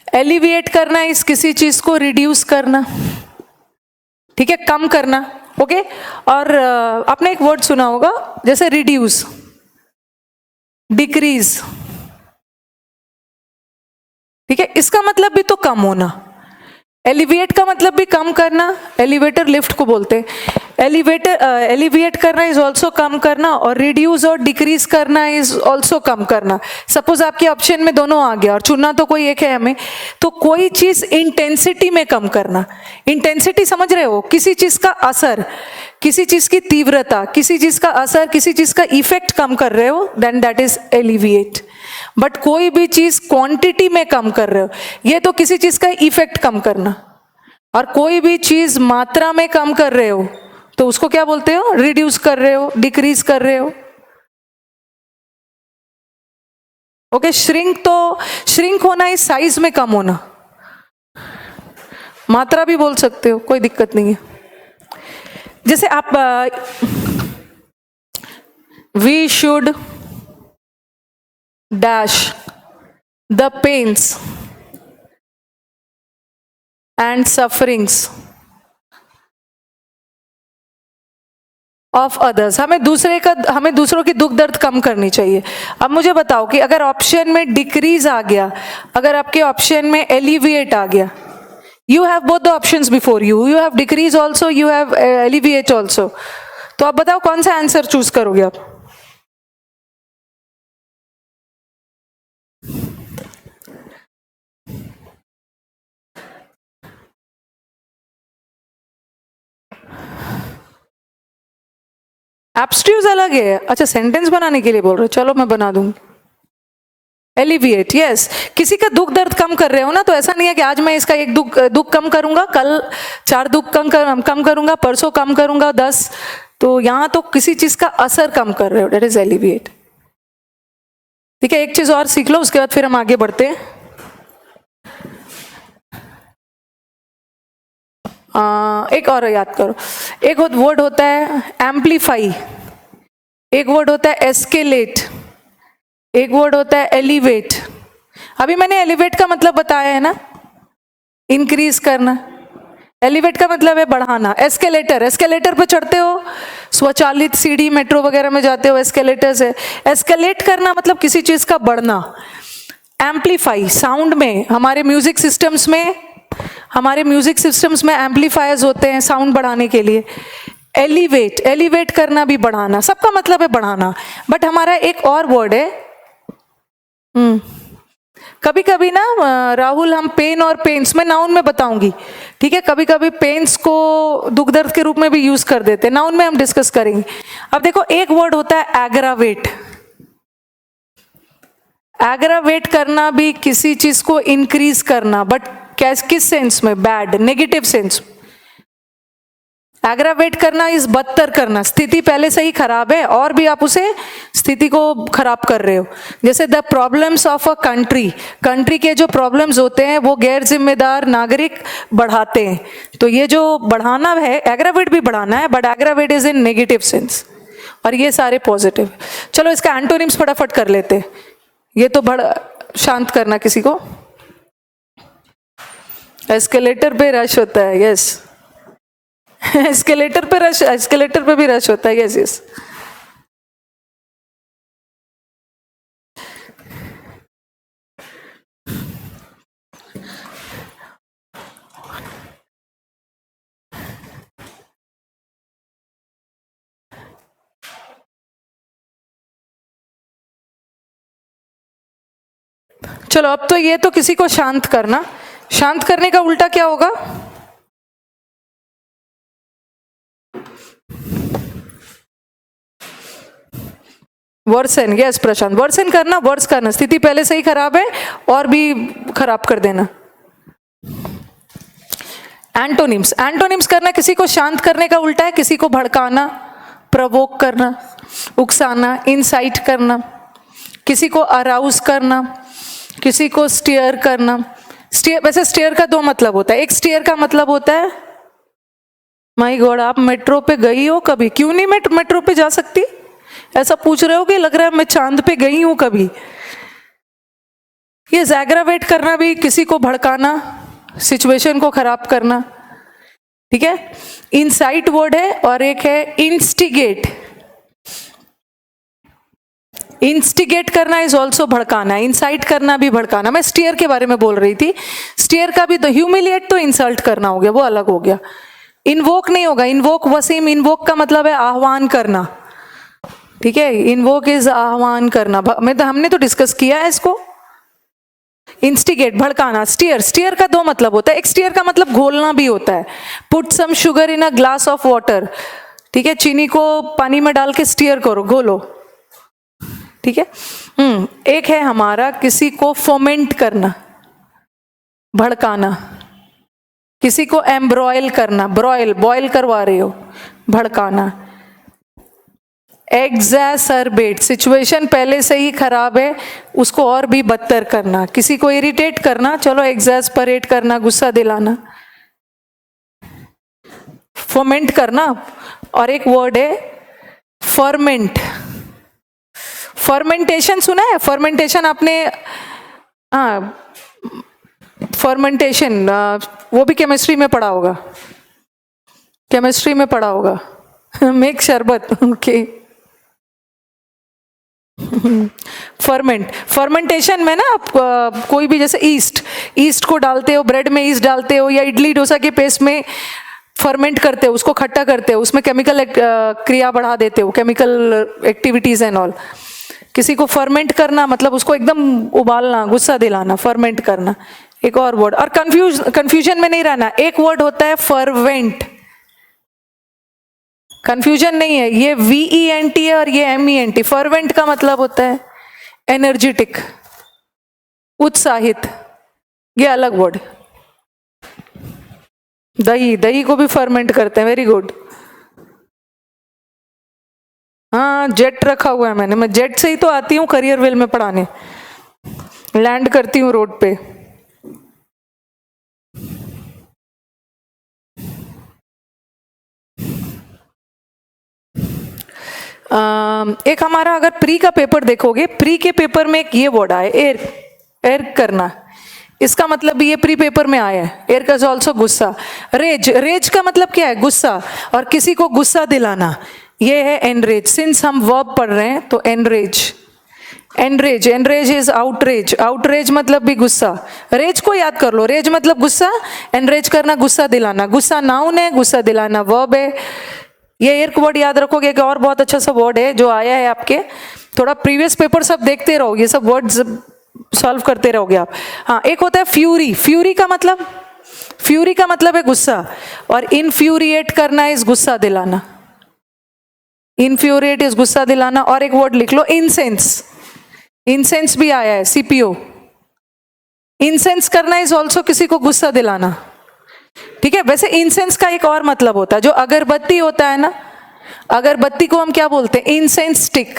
एलिविएट करना इस किसी चीज को रिड्यूस करना, ठीक है, कम करना, ओके। और आपने एक वर्ड सुना होगा जैसे रिड्यूस, डिक्रीज, ठीक है, इसका मतलब भी तो कम होना। एलिविएट का मतलब भी कम करना, एलिवेटर लिफ्ट को बोलते हैं। एलिविएट करना इज ऑल्सो कम करना, और रिड्यूस और डिक्रीज करना इज ऑल्सो कम करना। सपोज आपके ऑप्शन में दोनों आ गया और चुनना तो कोई एक है हमें, तो कोई चीज इंटेंसिटी में कम करना। इंटेंसिटी समझ रहे हो, किसी चीज का असर, किसी चीज की तीव्रता, किसी चीज का असर, किसी चीज का इफेक्ट कम कर रहे हो, then that is alleviate. But कोई भी चीज क्वांटिटी में कम कर रहे हो, ये तो किसी चीज का इफेक्ट कम करना। और कोई भी चीज मात्रा में कम कर रहे हो तो उसको क्या बोलते हो, रिड्यूस कर रहे हो, डिक्रीज कर रहे हो, ओके। श्रिंक होना इस साइज में कम होना, मात्रा भी बोल सकते हो, कोई दिक्कत नहीं है। जैसे आप we should dash the pains and sufferings of others। हमें दूसरों की दुख दर्द कम करनी चाहिए। अब मुझे बताओ कि अगर ऑप्शन में डिक्रीज आ गया, अगर आपके ऑप्शन में एलिविएट आ गया, you have both the options before you, you have decrease also, you have alleviate also, तो आप बताओ कौन सा आंसर चूज करोगे आप। एब्स्ट्यूज अलग है, अच्छा सेंटेंस बनाने के लिए बोल रहे हो, चलो मैं बना दूंगी। एलिविएट, यस, किसी का दुख दर्द कम कर रहे हो ना, तो ऐसा नहीं है कि आज मैं इसका एक दुख कम करूंगा, कल 4 दुख कम करूंगा, परसों कम करूंगा 10, तो यहां तो किसी चीज का असर कम कर रहे हो, दैट इज एलिविएट, ठीक है। एक चीज और सीख लो, उसके बाद फिर हम आगे बढ़ते हैं। एक और याद करो, एक वर्ड होता है एम्पलीफाई, एक वर्ड होता है एस्केलेट, एक वर्ड होता है एलिवेट। अभी मैंने एलिवेट का मतलब बताया है ना, इंक्रीज करना। एलिवेट का मतलब है बढ़ाना। एस्केलेटर, एस्केलेटर पे चढ़ते हो, स्वचालित सीढ़ी मेट्रो वगैरह में जाते हो, एस्केलेटर से। एस्केलेट करना मतलब किसी चीज का बढ़ना। एम्पलीफाई, साउंड में, हमारे म्यूजिक सिस्टम्स में एम्पलीफायर्स होते हैं साउंड बढ़ाने के लिए। एलिवेट, एलिवेट करना भी बढ़ाना, सबका मतलब है बढ़ाना। बट हमारा एक और वर्ड है, कभी कभी ना राहुल, हम पेन और पेन्स, मैं नाउन में बताऊंगी, ठीक है, कभी कभी पेन्स को दुख दर्द के रूप में भी यूज कर देते हैं, नाउन में हम डिस्कस करेंगे। अब देखो, एक वर्ड होता है एग्रावेट। एग्रावेट करना भी किसी चीज को इंक्रीज करना, बट किस सेंस में? Bad, negative sense. एग्रावेट करना इस बदतर करना, स्थिति पहले से ही खराब है और भी आप उसे स्थिति को खराब कर रहे हो। जैसे the problems of a country, country के जो प्रॉब्लम्स होते हैं वो गैर जिम्मेदार नागरिक बढ़ाते हैं। तो ये जो बढ़ाना है, एग्रावेट भी बढ़ाना है, but aggravate is in negative sense, और ये सारे पॉजिटिव। चलो इसका एंटोनिम्स फटाफट कर लेते हैं। ये तो शांत करना किसी को। एस्केलेटर पे रश होता है, यस। एस्केलेटर पे रश, एस्केलेटर पे भी रश होता है, यस यस। चलो अब तो ये तो किसी को शांत करना, शांत करने का उल्टा क्या होगा? वर्सन, यस प्रशांत, वर्सन करना, वर्स करना, स्थिति पहले से ही खराब है और भी खराब कर देना। एंटोनिम्स, एंटोनिम्स करना किसी को शांत करने का उल्टा है, किसी को भड़काना, प्रवोक करना, उकसाना, इंसाइट करना, किसी को अराउज करना, किसी को स्टीयर करना। स्टीयर, वैसे स्टीयर का दो मतलब होता है। एक स्टीयर का मतलब होता है, माय गॉड आप मेट्रो पे गई हो कभी? क्यों नहीं मेट्रो पे जा सकती? ऐसा पूछ रहे हो कि लग रहा है मैं चांद पे गई हूं कभी। ये एग्रावेट करना भी किसी को भड़काना, सिचुएशन को खराब करना, ठीक है। इंसाइट वर्ड है, और एक है इंस्टिगेट। इंस्टिगेट करना इज ऑल्सो भड़काना, इंसाइट करना भी भड़काना। मैं स्टीयर के बारे में बोल रही थी। स्टीयर का भी तो ह्यूमिलिएट तो इंसल्ट करना हो गया, वो अलग हो गया। इन्वोक नहीं होगा, इन्वोक वसीम, इन्वोक का मतलब है आह्वान करना, ठीक है। इन्वोक इज आह्वान करना, हमने तो डिस्कस किया है इसको। इंस्टिगेट भड़काना। स्टीयर, स्टीयर का दो मतलब होता है। एक स्टीयर का मतलब घोलना भी होता है, put some sugar in a glass of water, ठीक है। चीनी को पानी में डाल के स्टीयर करो, घोलो, ठीक है। एक है हमारा किसी को फोमेंट करना, भड़काना, किसी को एम्ब्रॉयल करना, ब्रॉयल बॉयल करवा रहे हो, भड़काना। एग्जैसरबेट, सिचुएशन पहले से ही खराब है उसको और भी बदतर करना, किसी को इरिटेट करना, चलो एग्जैस्परेट करना, गुस्सा दिलाना, फोमेंट करना। और एक वर्ड है फर्मेंट। फर्मेंटेशन सुना है? फर्मेंटेशन आपने, हाँ फर्मेंटेशन वो भी केमिस्ट्री में पढ़ा होगा, केमिस्ट्री में पढ़ा होगा। मेक शरबत, ओके। फर्मेंट, फर्मेंटेशन में ना आप कोई भी, जैसे ईस्ट को डालते हो, ब्रेड में ईस्ट डालते हो, या इडली डोसा के पेस्ट में फर्मेंट करते हो, उसको खट्टा करते हो, उसमें केमिकल क्रिया बढ़ा देते हो, केमिकल एक्टिविटीज एंड ऑल। किसी को फर्मेंट करना मतलब उसको एकदम उबालना, गुस्सा दिलाना, फर्मेंट करना। एक और वर्ड, और कंफ्यूजन में नहीं रहना, एक वर्ड होता है फर्वेंट, कंफ्यूजन नहीं है, ये VENT है और ये MENT। फर्वेंट का मतलब होता है एनर्जेटिक, उत्साहित, ये अलग वर्ड। दही, दही को भी फर्मेंट करते हैं, वेरी गुड। हाँ जेट रखा हुआ है मैंने, मैं जेट से ही तो आती हूँ करियरवेल में पढ़ाने, लैंड करती हूँ रोड पे। एक हमारा अगर प्री का पेपर देखोगे, प्री के पेपर में एक ये वर्ड आया, एयर, एयर करना, इसका मतलब भी ये प्री पेपर में आया है। एयर का ऑल्सो गुस्सा। रेज, रेज का मतलब क्या है? गुस्सा, और किसी को गुस्सा दिलाना, ये है एनरेज। सिंस हम वर्ब पढ़ रहे हैं तो enrage, enrage, enrage is outrage, outrage मतलब भी गुस्सा। रेज को याद कर लो, रेज मतलब गुस्सा, एनरेज करना गुस्सा दिलाना। गुस्सा नाउन है, गुस्सा दिलाना वर्ब है। ये एयर वर्ड याद रखोगे। एक और बहुत अच्छा सा वर्ड है जो आया है आपके, थोड़ा प्रीवियस पेपर सब देखते रहो, ये सब वर्ड्स सॉल्व करते रहोगे आप। हाँ, एक होता है फ्यूरी। फ्यूरी का मतलब, फ्यूरी का मतलब है गुस्सा, और इनफ्यूरिएट करना इज गुस्सा दिलाना, इनफ्यूरिएट इज गुस्सा दिलाना। और एक वर्ड लिख लो, इंसेंस। इंसेंस भी आया है, सीपीओ। इंसेंस करना इज ऑल्सो किसी को गुस्सा दिलाना, ठीक है। वैसे इंसेंस का एक और मतलब होता है, जो अगरबत्ती होता है ना, अगरबत्ती को हम क्या बोलते हैं, इंसेंस स्टिक।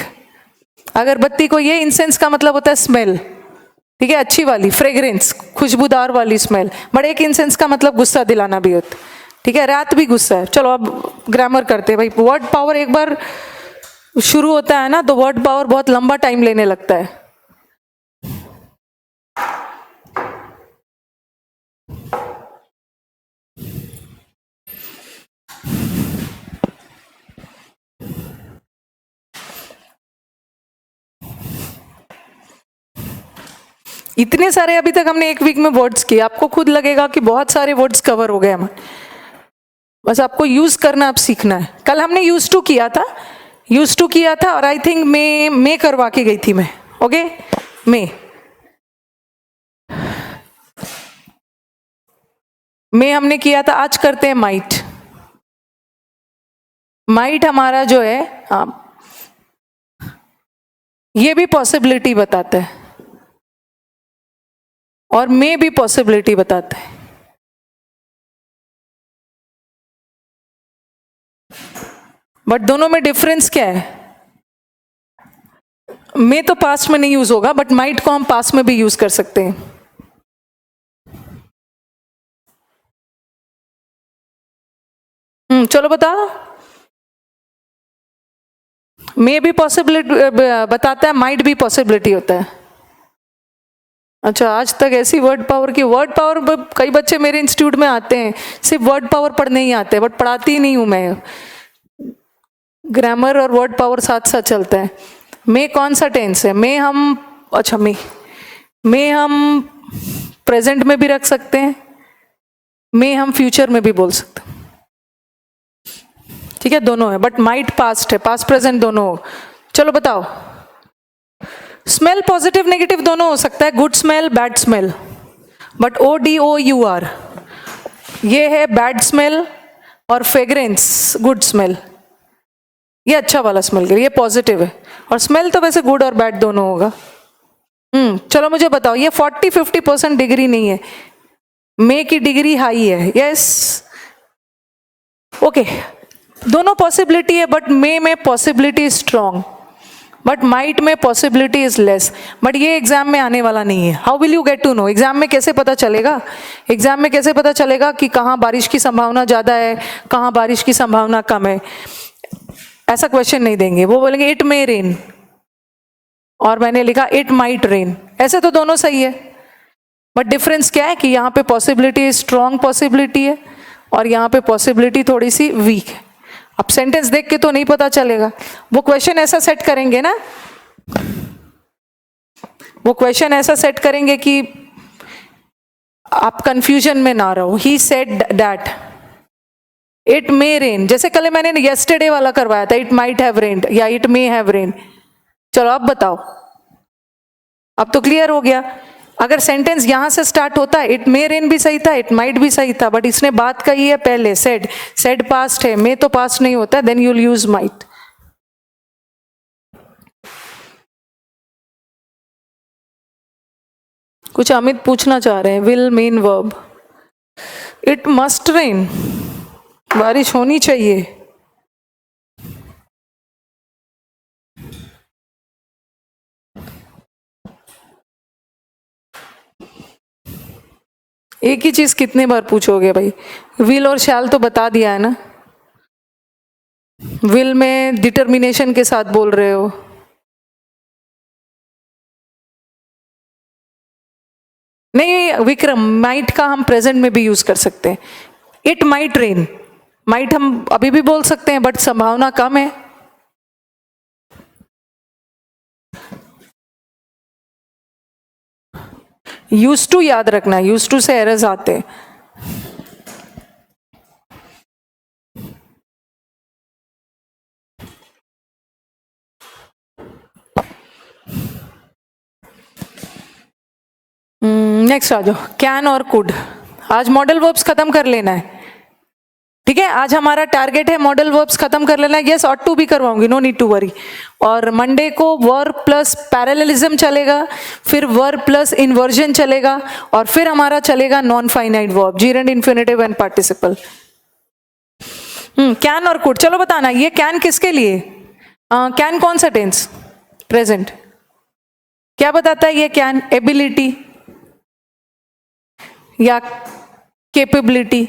अगरबत्ती को, ये इंसेंस का मतलब होता है स्मेल, ठीक है, अच्छी वाली फ्रेग्रेंस, खुशबूदार वाली स्मेल। बट एक इंसेंस का मतलब गुस्सा दिलाना भी होता है, ठीक है। रात भी गुस्सा है। चलो अब ग्रामर करते हैं भाई। वर्ड पावर एक बार शुरू होता है ना, तो वर्ड पावर बहुत लंबा टाइम लेने लगता है। इतने सारे अभी तक हमने एक वीक में वर्ड्स किए, आपको खुद लगेगा कि बहुत सारे वर्ड्स कवर हो गए हमारे। बस आपको यूज करना अब सीखना है। कल हमने यूज टू किया था, यूज टू किया था, और आई थिंक मैं करवा के गई थी मैं, ओके। मैं हमने किया था। आज करते हैं माइट। माइट हमारा जो है, ये भी पॉसिबिलिटी बताता है और मे भी पॉसिबिलिटी बताता है। बट दोनों में डिफरेंस क्या है? मे तो पास्ट में नहीं यूज होगा, बट माइट को हम पास्ट में भी यूज कर सकते हैं। चलो बताओ। मे भी पॉसिबिलिटी बताता है, माइट भी पॉसिबिलिटी होता है। अच्छा, आज तक ऐसी वर्ड पावर की, वर्ड पावर कई बच्चे मेरे इंस्टीट्यूट में आते हैं, सिर्फ वर्ड पावर पढ़ने ही आते हैं, बट पढ़ाती ही नहीं हूं मैं। ग्रामर और वर्ड पावर साथ साथ चलता है। मे कौन सा टेंस है? मे हम, अच्छा मे हम प्रेजेंट में भी रख सकते हैं, मे हम फ्यूचर में भी बोल सकते हैं, ठीक है, दोनों है। बट माइट पास्ट है, पास्ट प्रेजेंट दोनों हो। चलो बताओ। स्मेल पॉजिटिव नेगेटिव दोनों हो सकता है, good smell bad smell. But ODOUR ये है बैड स्मेल, और फ्रेग्रेंस गुड स्मेल, ये अच्छा वाला स्मेल के लिए, ये पॉजिटिव है। और स्मेल तो वैसे गुड और बैड दोनों होगा। चलो मुझे बताओ, ये 40-50% डिग्री नहीं है, मे की डिग्री हाई है, यस, ओके। दोनों पॉसिबिलिटी है, बट मे में पॉसिबिलिटी स्ट्रॉन्ग, बट माइट में पॉसिबिलिटी इज लेस। बट ये एग्जाम में आने वाला नहीं है। How will you get to know? Exam में कैसे पता चलेगा? एग्जाम में कैसे पता चलेगा कि कहाँ बारिश की संभावना ज्यादा है, कहाँ बारिश की संभावना कम है? ऐसा क्वेश्चन नहीं देंगे। वो बोलेंगे इट मे रेन, और मैंने लिखा इट माइट रेन। ऐसे तो दोनों सही है, बट डिफरेंस क्या है कि यहाँ पे पॉसिबिलिटी स्ट्रॉन्ग पॉसिबिलिटी है, और यहाँ पे पॉसिबिलिटी थोड़ी सी वीक है। अब सेंटेंस देख के तो नहीं पता चलेगा। वो क्वेश्चन ऐसा सेट करेंगे ना, वो क्वेश्चन ऐसा सेट करेंगे कि आप कंफ्यूजन में ना रहो। He said that it may rain, जैसे कल मैंने येस्टरडे वाला करवाया था, इट माइट हैव रेन्ड या इट मे हैव रेन। चलो अब बताओ, अब तो क्लियर हो गया। अगर सेंटेंस यहां से स्टार्ट होता है, इट मे रेन भी सही था, इट माइट भी सही था, बट इसने बात कही है पहले, सेड पास्ट है, मे तो पास्ट नहीं होता, देन यूल यूज माइट। कुछ अमित पूछना चाह रहे हैं। Will main verb, it must rain, बारिश होनी चाहिए। एक ही चीज कितने बार पूछोगे भाई? विल और शैल तो बता दिया है ना। विल में डिटर्मिनेशन के साथ बोल रहे हो। नहीं विक्रम, माइट का हम प्रेजेंट में भी यूज कर सकते हैं। इट माइट रेन, माइट हम अभी भी बोल सकते हैं, बट संभावना कम है। यूज टू याद रखना, यूज टू से एरर्स आते हैं। नेक्स्ट आ जाओ, कैन और कुड। आज मॉडल वर्ब्स खत्म कर लेना है, ठीक है। ठीक है, आज हमारा टारगेट है मॉडल वर्ब्स खत्म कर लेना। यस, ऑट टू भी करवाऊंगी, नो नीड टू वरी। और मंडे को वर्ब प्लस पैरेललिज्म चलेगा, फिर वर्ब प्लस इन्वर्जन चलेगा, और फिर हमारा चलेगा non finite verb, जीरेंड, infinitive and participle. Can और कुड। चलो बताना, ये कैन किसके लिए? कैन कौन सा टेंस? प्रेजेंट। क्या बताता है ये कैन? एबिलिटी या कैपेबिलिटी?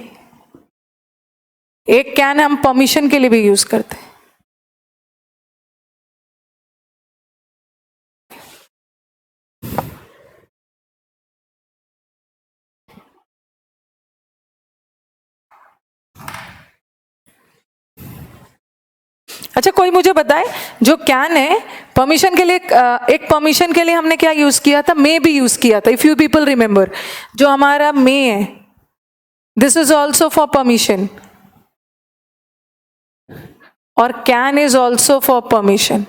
एक कैन हम परमिशन के लिए भी यूज करते हैं। अच्छा, कोई मुझे बताए, जो कैन है परमिशन के लिए, एक परमिशन के लिए हमने क्या यूज किया था? मे भी यूज किया था, इफ यू पीपल रिमेंबर। जो हमारा मे है, this is also for permission, और can is also for permission.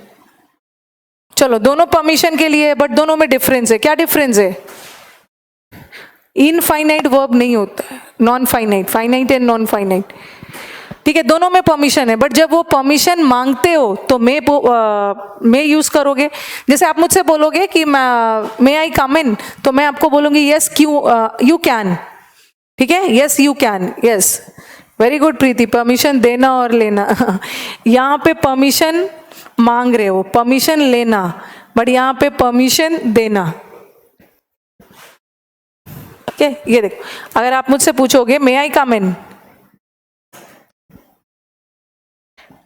चलो, दोनों परमिशन के लिए, बट दोनों में डिफरेंस है। क्या डिफरेंस है? इनफाइनाइट वर्ब नहीं होता है, non finite, finite and non finite. ठीक है, दोनों में परमिशन है, बट जब वो परमिशन मांगते हो तो मे यूज करोगे। जैसे आप मुझसे बोलोगे कि मे आई कम इन, तो मैं आपको बोलूंगी यस यू कैन। ठीक है, yes you can, yes, very good Preeti. Permission देना और लेना यहाँ पे परमिशन मांग रहे हो, परमिशन लेना, बट यहाँ पे परमिशन देना। ठीक है, ये देखो, अगर आप मुझसे पूछोगे मे आई कम इन,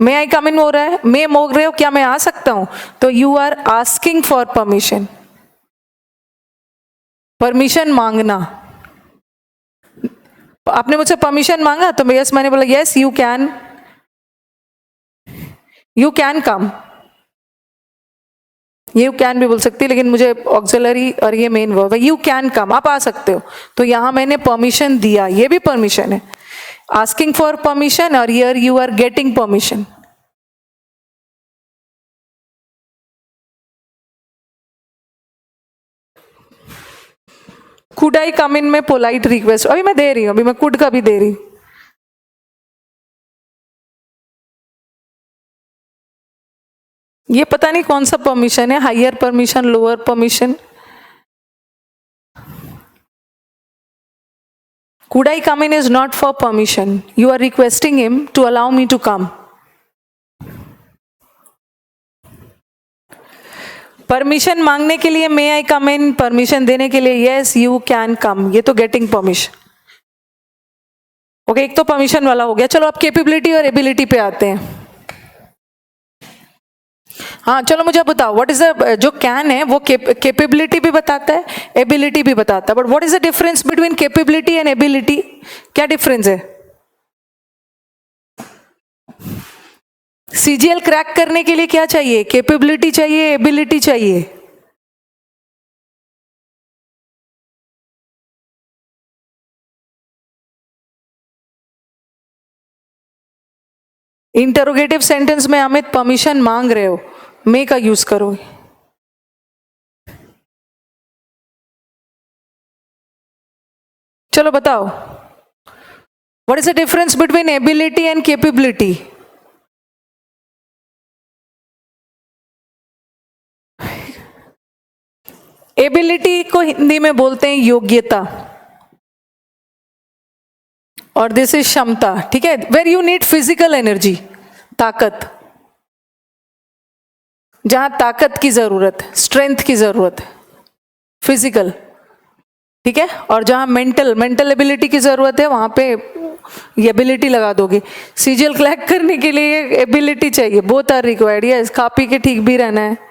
मे आई कम इन हो रहा है, मे मोग रहे हो, क्या मैं आ सकता हूं? तो you are asking for permission, permission मांगना। आपने मुझसे परमिशन मांगा तो यस, मैंने बोला yes you can come. You can भी बोल सकती है, लेकिन मुझे ऑक्सिलरी और ये मेन वर्ब है। यू कैन कम, आप आ सकते हो, तो यहां मैंने परमिशन दिया, ये भी परमिशन है, आस्किंग फॉर परमिशन, और here you are getting permission. Could I come in में पोलाइट रिक्वेस्ट, अभी मैं दे रही हूं, अभी मैं कुड का भी दे रही हूं। ये पता नहीं कौन सा परमिशन है, higher permission, lower permission. Could I come in is not for permission. You are requesting him to allow me to come. Permission मांगने के लिए मे आई कम इन, परमिशन देने के लिए यस यू कैन कम, ये तो गेटिंग परमिशन। ओके, एक तो परमिशन वाला हो गया। चलो अब कैपेबिलिटी और एबिलिटी पे आते हैं। हाँ, चलो मुझे बताओ, व्हाट इज द, जो कैन है वो कैपेबिलिटी भी बताता है, एबिलिटी भी बताता है, but what is the difference between capability and ability? क्या डिफरेंस है? सीजीएल क्रैक करने के लिए क्या चाहिए? कैपेबिलिटी चाहिए, एबिलिटी चाहिए? इंटरोगेटिव सेंटेंस में अमित परमिशन मांग रहे हो, मे का यूज करोगे। चलो बताओ, what is the difference between ability and capability? Ability को हिंदी में बोलते हैं योग्यता, और दिस इज क्षमता। ठीक है, where you need physical energy, ताकत, जहां ताकत की जरूरत है, स्ट्रेंथ की जरूरत है, फिजिकल। ठीक है, और जहां मेंटल एबिलिटी की जरूरत है, वहां पे ये एबिलिटी लगा दोगे। सीजीएल क्रैक करने के लिए एबिलिटी चाहिए, बोथ आर रिक्वायर्ड। यस, खा पी के ठीक भी रहना है।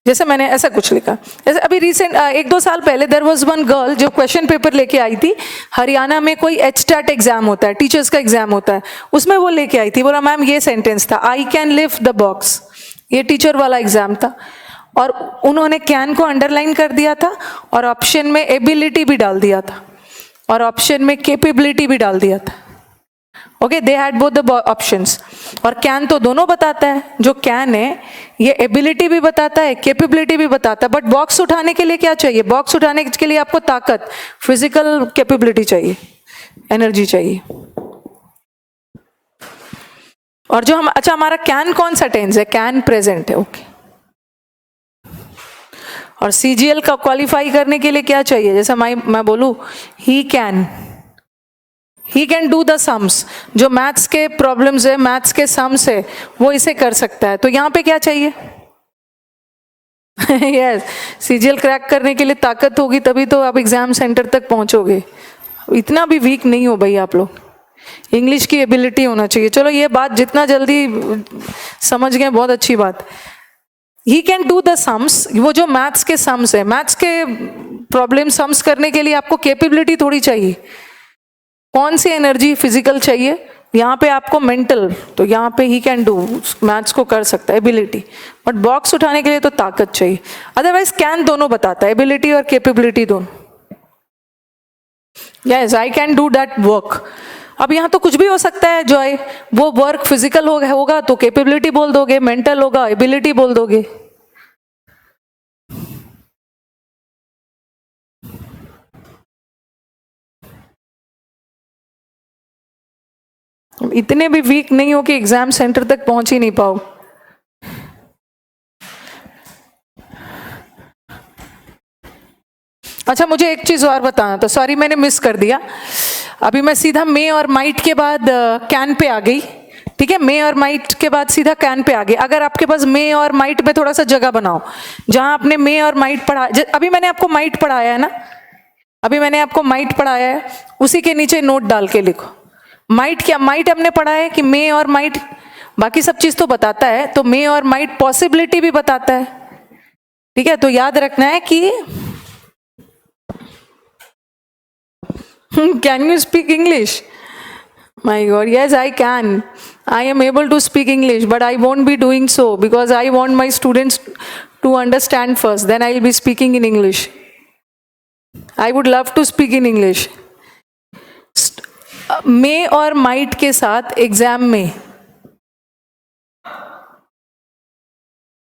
जैसे मैंने ऐसा कुछ लिखा, जैसे अभी रिसेंट 1-2 साल पहले देयर वाज वन गर्ल जो क्वेश्चन पेपर लेके आई थी। हरियाणा में कोई एचटेट एग्जाम होता है, टीचर्स का एग्जाम होता है, उसमें वो लेके आई थी। बोला मैम ये सेंटेंस था, I can lift the box. ये टीचर वाला एग्जाम था, और उन्होंने कैन को अंडरलाइन कर दिया था, और ऑप्शन में एबिलिटी भी डाल दिया था, और ऑप्शन में कैपेबिलिटी भी डाल दिया था। Okay, they had both the options. और कैन तो दोनों बताता है। जो कैन है ये एबिलिटी भी बताता है, कैपेबिलिटी भी बताता है। बट बॉक्स उठाने के लिए क्या चाहिए? बॉक्स उठाने के लिए आपको ताकत, फिजिकल कैपेबिलिटी चाहिए, एनर्जी चाहिए। और जो हम, अच्छा हमारा कैन कौन सा टेंस है? कैन प्रेजेंट है, ओके। और सीजीएल का क्वालिफाई करने के लिए क्या चाहिए? जैसे मैं बोलूं he can do the sums. जो मैथ्स के प्रॉब्लम्स है, मैथ्स के सम्स है, वो इसे कर सकता है। तो यहां पे क्या चाहिए? यस, सीजीएल क्रैक करने के लिए ताकत होगी तभी तो आप एग्जाम सेंटर तक पहुंचोगे। इतना भी वीक नहीं हो भाई आप लोग। इंग्लिश की एबिलिटी होना चाहिए। चलो ये बात जितना जल्दी समझ गए बहुत अच्छी बात। He can do the sums, वो जो मैथ्स के सम्स है, मैथ्स के प्रॉब्लम सम्स करने के लिए आपको कैपेबिलिटी थोड़ी चाहिए। कौन सी एनर्जी? फिजिकल चाहिए। यहाँ पे आपको मेंटल, तो यहाँ पे ही कैन डू, मैथ्स को कर सकता है, एबिलिटी। बट बॉक्स उठाने के लिए तो ताकत चाहिए। अदरवाइज कैन दोनों बताता है, एबिलिटी और कैपेबिलिटी दोनों। Yes, I can do that work. अब यहाँ तो कुछ भी हो सकता है जॉय। वो वर्क फिजिकल होगा तो कैपेबिलिटी बोल दोगे, मेंटल होगा एबिलिटी बोल दोगे। इतने भी वीक नहीं हो कि एग्जाम सेंटर तक पहुंच ही नहीं पाओ। अच्छा मुझे एक चीज और बताना था, सॉरी मैंने मिस कर दिया। अभी मैं सीधा मे और माइट के बाद कैन पे आ गई। ठीक है, मे और माइट के बाद सीधा कैन पे आ गई। अगर आपके पास मे और माइट में थोड़ा सा जगह बनाओ, जहां आपने मे और माइट पढ़ा, अभी मैंने आपको माइट पढ़ाया है ना, अभी मैंने आपको माइट पढ़ाया है, उसी के नीचे नोट डाल के लिखो। माइट क्या? माइट हमने पढ़ा है कि मे और माइट, बाकी सब चीज तो बताता है, तो मे और माइट पॉसिबिलिटी भी बताता है। ठीक है, तो याद रखना है कि can you speak English? My God, yes, I can. I am able to speak English, but I won't be doing so because I want my students to understand first. Then I will be speaking in English. I would love to speak in English. मे और might के साथ exam में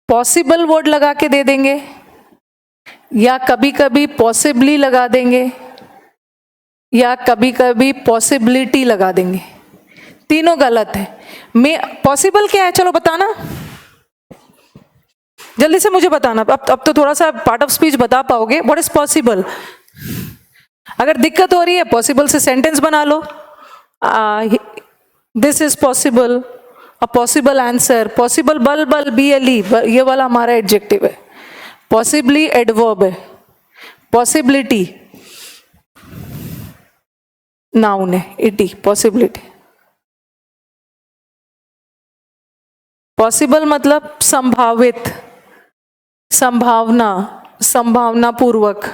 possible word लगा के दे देंगे या कभी कभी पॉसिबली लगा देंगे या कभी कभी पॉसिबिलिटी लगा देंगे। तीनों गलत है। मैं पॉसिबल क्या है चलो बताना, जल्दी से मुझे बताना। अब तो थोड़ा सा पार्ट ऑफ स्पीच बता पाओगे। What is possible? अगर दिक्कत हो रही है पॉसिबल से सेंटेंस बना लो। This is possible, a possible answer, possible बल बल BLE, ये वाला हमारा एडजेक्टिव है। पॉसिबली एडवर्ब है। पॉसिबिलिटी नाउन है, इटी, पॉसिबिलिटी। पॉसिबल मतलब संभावित, संभावना, संभावना पूर्वक।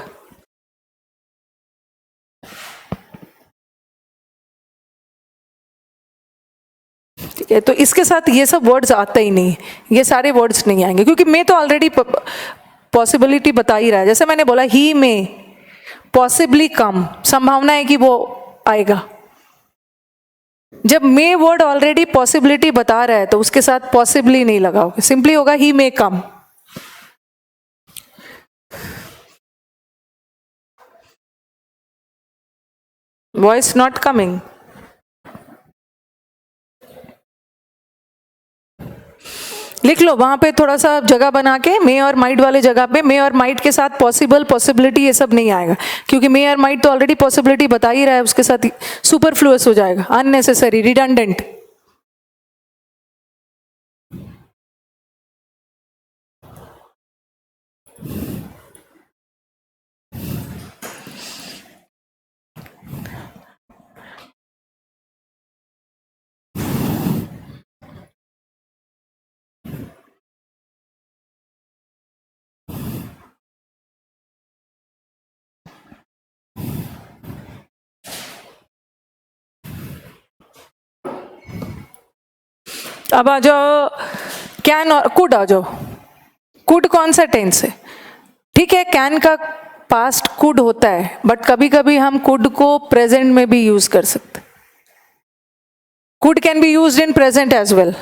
ठीक है, तो इसके साथ ये सब वर्ड्स आते ही नहीं, ये सारे वर्ड्स नहीं आएंगे क्योंकि मैं तो ऑलरेडी पॉसिबिलिटी बता ही रहा है। जैसे मैंने बोला ही में पॉसिबली कम, संभावना है कि वो आएगा। जब मे वर्ड ऑलरेडी पॉसिबिलिटी बता रहा है तो उसके साथ पॉसिबली नहीं लगाओगे, सिंपली होगा ही may come. Voice not coming. लिख लो वहां पे थोड़ा सा जगह बना के, मे और माइट वाले जगह पे मे और माइट के साथ पॉसिबल, पॉसिबिलिटी ये सब नहीं आएगा क्योंकि मे और माइट तो ऑलरेडी पॉसिबिलिटी बता ही रहा है, उसके साथ सुपरफ्लुअस हो जाएगा, अननेसेसरी, रिडंडेंट। अब आ जाओ कैन और कुड, आ जाओ। कुड कौन सा टेंस है? ठीक है, कैन का पास्ट कुड होता है बट कभी कभी हम कुड को प्रेजेंट में भी यूज कर सकते हैं। Could can be used in present as well.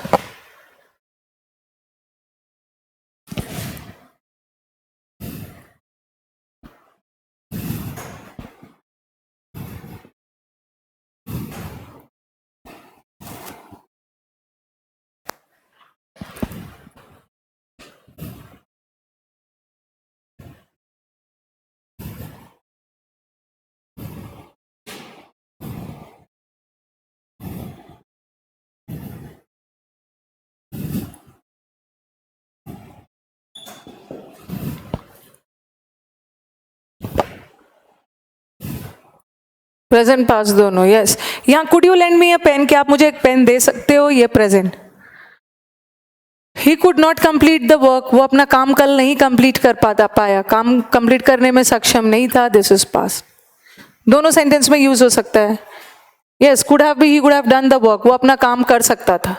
Present past दोनों, यस। यहाँ could you lend me a pen, क्या आप मुझे एक पेन दे सकते हो, ये present. He could not complete the work, वो अपना काम कल नहीं कंप्लीट कर पाया, काम कंप्लीट करने में सक्षम नहीं था, दिस इज पास्ट। दोनों सेंटेंस में यूज हो सकता है। Yes, could have be, he could have done the work, वो अपना काम कर सकता था।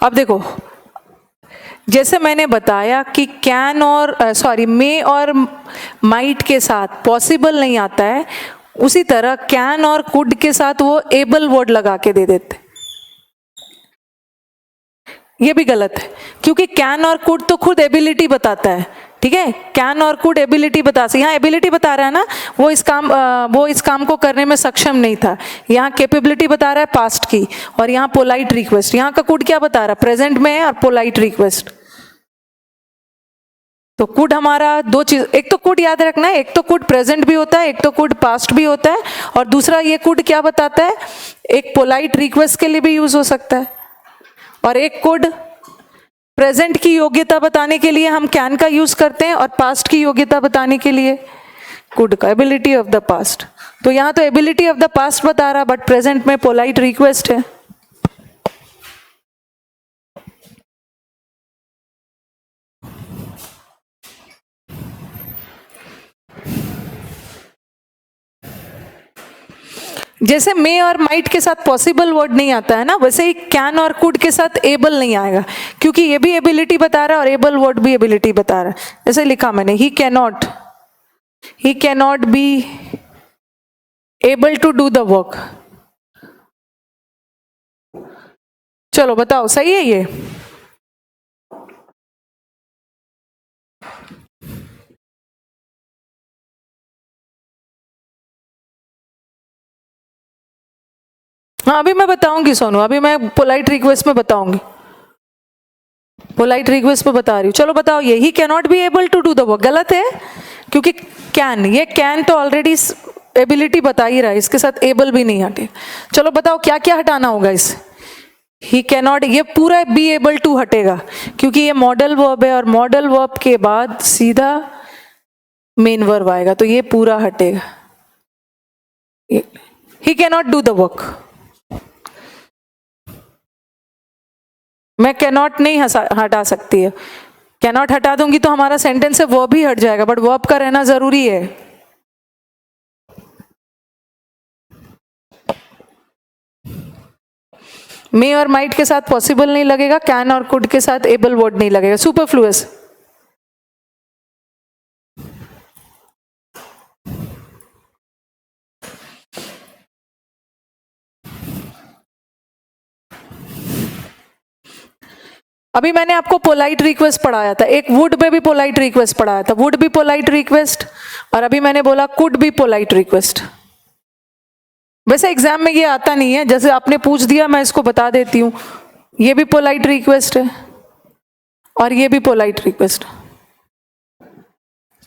अब देखो, जैसे मैंने बताया कि कैन और मे और माइट के साथ पॉसिबल नहीं आता है, उसी तरह कैन और कुड के साथ वो एबल वर्ड लगा के दे देते। ये भी गलत है, क्योंकि कैन और कुड तो खुद एबिलिटी बताता है, ठीक है। कैन और कुड एबिलिटी बता सकते, यहाँ एबिलिटी बता रहा है ना, वो इस काम को करने में सक्षम नहीं था। यहाँ कैपेबिलिटी बता रहा है पास्ट की, और यहाँ पोलाइट रिक्वेस्ट। यहाँ का कुड क्या बता रहा है, प्रेजेंट में है और पोलाइट रिक्वेस्ट। तो कुड हमारा दो चीज, एक तो कुड याद रखना है, एक तो कुड प्रेजेंट भी होता है, एक तो कुड पास्ट भी होता है, और दूसरा ये कुड क्या बताता है, एक पोलाइट रिक्वेस्ट के लिए भी यूज हो सकता है, और एक कुड प्रेजेंट की योग्यता बताने के लिए हम कैन का यूज करते हैं, और पास्ट की योग्यता बताने के लिए कुड का, एबिलिटी ऑफ द पास्ट। तो यहाँ तो एबिलिटी ऑफ द पास्ट बता रहा, बट प्रेजेंट में पोलाइट रिक्वेस्ट है। जैसे मे और माइट के साथ पॉसिबल वर्ड नहीं आता है ना, वैसे ही कैन और कुड के साथ एबल नहीं आएगा, क्योंकि ये भी एबिलिटी बता रहा है और एबल वर्ड भी एबिलिटी बता रहा है। जैसे लिखा मैंने, he cannot be able to do the work. चलो बताओ, सही है ये? हाँ, अभी मैं बताऊंगी सोनू, अभी मैं पोलाइट रिक्वेस्ट में बताऊंगी, पोलाइट रिक्वेस्ट में बता रही हूँ। चलो बताओ, ये he cannot be able to do the work गलत है, क्योंकि कैन, ये कैन तो ऑलरेडी एबिलिटी बता ही रहा है, इसके साथ एबल भी नहीं हटे। चलो बताओ क्या क्या हटाना होगा इस ही कैनॉट, ये पूरा बी एबल टू हटेगा, क्योंकि ये मॉडल वर्ब है, और मॉडल वर्ब के बाद सीधा मेन वर्ब आएगा, तो ये पूरा हटेगा। ही कैनॉट डू द वर्क, मैं कैनॉट नहीं हटा सकती है, कैनॉट हटा दूंगी तो हमारा सेंटेंस है वर्ब ही हट जाएगा, बट वर्ब का रहना जरूरी है। मे और माइट के साथ पॉसिबल नहीं लगेगा, कैन और कुड के साथ एबल वर्ड नहीं लगेगा, सुपरफ्लुअस। अभी मैंने आपको पोलाइट रिक्वेस्ट पढ़ाया था, एक वुड में भी पोलाइट रिक्वेस्ट पढ़ाया था, वुड भी पोलाइट रिक्वेस्ट, और अभी मैंने बोला कुड भी पोलाइट रिक्वेस्ट। वैसे एग्जाम में ये आता नहीं है, जैसे आपने पूछ दिया मैं इसको बता देती हूँ, ये भी पोलाइट रिक्वेस्ट है और ये भी पोलाइट रिक्वेस्ट।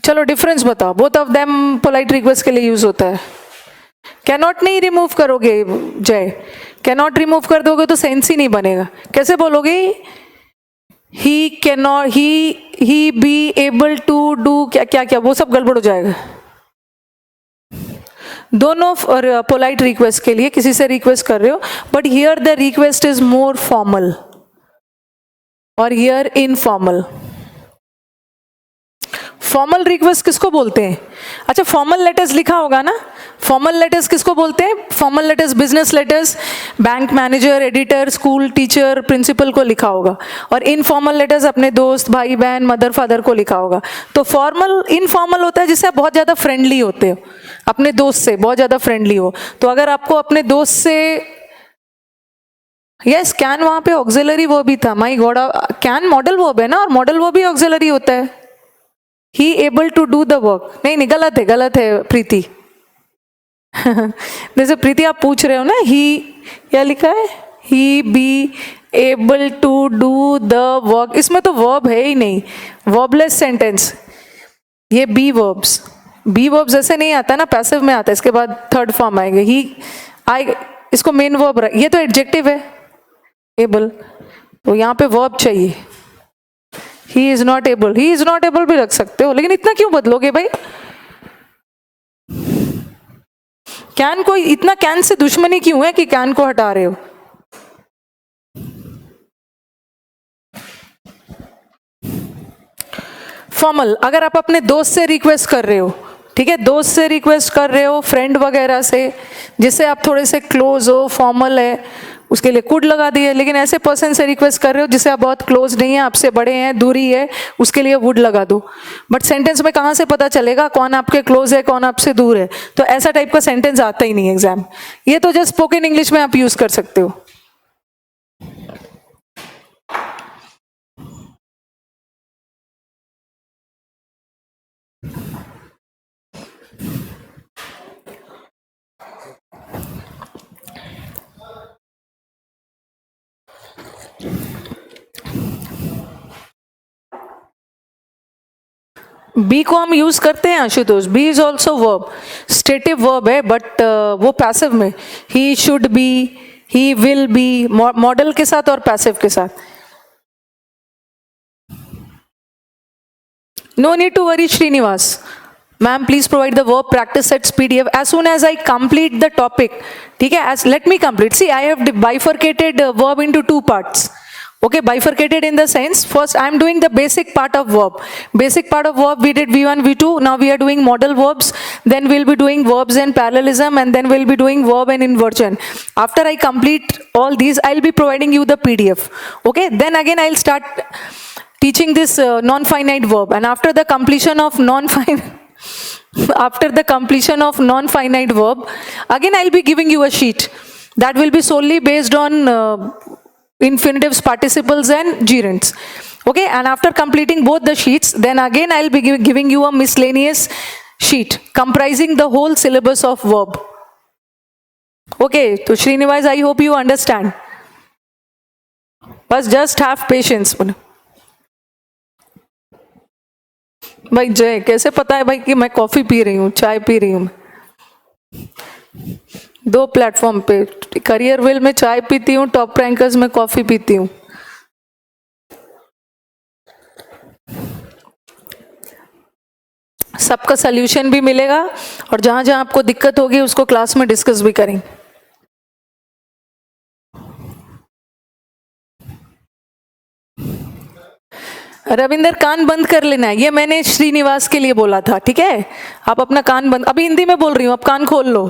चलो डिफरेंस बताओ, both of them polite request के लिए यूज होता है। कैनॉट नहीं रिमूव करोगे जय, कैनॉट रिमूव कर दोगे तो सेंस ही नहीं बनेगा। कैसे बोलोगे, he cannot, he be able to do, क्या क्या क्या, वो सब गड़बड़ हो जाएगा। दोनों पोलाइट रिक्वेस्ट के लिए किसी से रिक्वेस्ट कर रहे हो, but here the request is more formal और हियर इनफॉर्मल। फॉर्मल रिक्वेस्ट किसको बोलते हैं? अच्छा, फॉर्मल लेटर्स लिखा होगा ना, फॉर्मल लेटर्स किसको बोलते हैं? Formal letters business letters bank manager, editor, school teacher, principal को लिखा होगा, और इनफॉर्मल लेटर्स अपने दोस्त, भाई बहन, मदर फादर को लिखा होगा। तो फॉर्मल इनफॉर्मल होता है जिससे आप बहुत ज़्यादा फ्रेंडली होते हो, अपने दोस्त से बहुत ज़्यादा फ्रेंडली हो। तो अगर आपको अपने दोस्त से, यस कैन वहाँ पे ऑक्सिलरी वर्ब भी था, my god, can modal verb है ना, और मॉडल वर्ब भी ऑक्सिलरी होता है। He able to do the work, नहीं गलत है प्रीति। जैसे प्रीति आप पूछ रहे हो ना, ही क्या लिखा है, he be able to do the work, इसमें तो वर्ब है ही नहीं, वर्बलेस सेंटेंस। ये बी वर्ब्स ऐसे नहीं आता ना, पैसिव में आता है, इसके बाद थर्ड फॉर्म आएंगे, ही आए, इसको मेन वर्ब, ये तो एडजेक्टिव है एबल, तो यहाँ पे वर्ब चाहिए। ही इज नॉट एबल भी रख सकते हो, लेकिन इतना क्यों बदलोगे भाई? कैन को इतना, कैन से दुश्मनी क्यों है कि कैन को हटा रहे हो? फॉर्मल, अगर आप अपने दोस्त से रिक्वेस्ट कर रहे हो, ठीक है, दोस्त से रिक्वेस्ट कर रहे हो, फ्रेंड वगैरह से, जिससे आप थोड़े से क्लोज हो, फॉर्मल है, उसके लिए कुड लगा दिए। लेकिन ऐसे पर्सन से रिक्वेस्ट कर रहे हो जिससे आप बहुत क्लोज नहीं है, आपसे बड़े हैं, दूरी है, उसके लिए वुड लगा दो। बट सेंटेंस में कहाँ से पता चलेगा कौन आपके क्लोज है, कौन आपसे दूर है? तो ऐसा टाइप का सेंटेंस आता ही नहीं एग्जाम, ये तो जस्ट स्पोकन इंग्लिश में आप यूज कर सकते हो। बी को हम यूज करते हैं Ashutosh, be is also verb, stative verb है, बट वो पैसिव में, he should be, he will be, modal के साथ और पैसिव के साथ। No need to worry Srinivas, ma'am please provide the verb practice sets PDF as soon as I complete the topic, ठीक है? As let me complete, see I have bifurcated verb into 2 parts. Okay, bifurcated in the sense, first I am doing the basic part of verb. Basic part of verb we did V1, V2, now we are doing modal verbs, then we'll be doing verbs and parallelism, and then we'll be doing verb and inversion. After I complete all these, I'll be providing you the PDF. Okay, then again I'll start teaching this non-finite verb, and after the completion of non-finite verb, again I'll be giving you a sheet that will be solely based on infinitives, participles and gerunds. Okay, and after completing both the sheets, then again I'll be giving you a miscellaneous sheet comprising the whole syllabus of verb. Okay, so Srinivas, I hope you understand. But just have patience. भाई जय, कैसे पता है भाई कि मैं coffee P रही हूँ, चाय पी रही हूँ? 2 प्लेटफॉर्म पे, करियर विल में चाय पीती हूँ, टॉप रैंकर्स में कॉफी पीती हूँ। सबका सल्यूशन भी मिलेगा, और जहां जहां आपको दिक्कत होगी उसको क्लास में डिस्कस भी करेंगे। रविंदर, कान बंद कर लेना है, ये मैंने श्रीनिवास के लिए बोला था, ठीक है? आप अपना कान बंद, अभी हिंदी में बोल रही हूँ, आप कान खोल लो।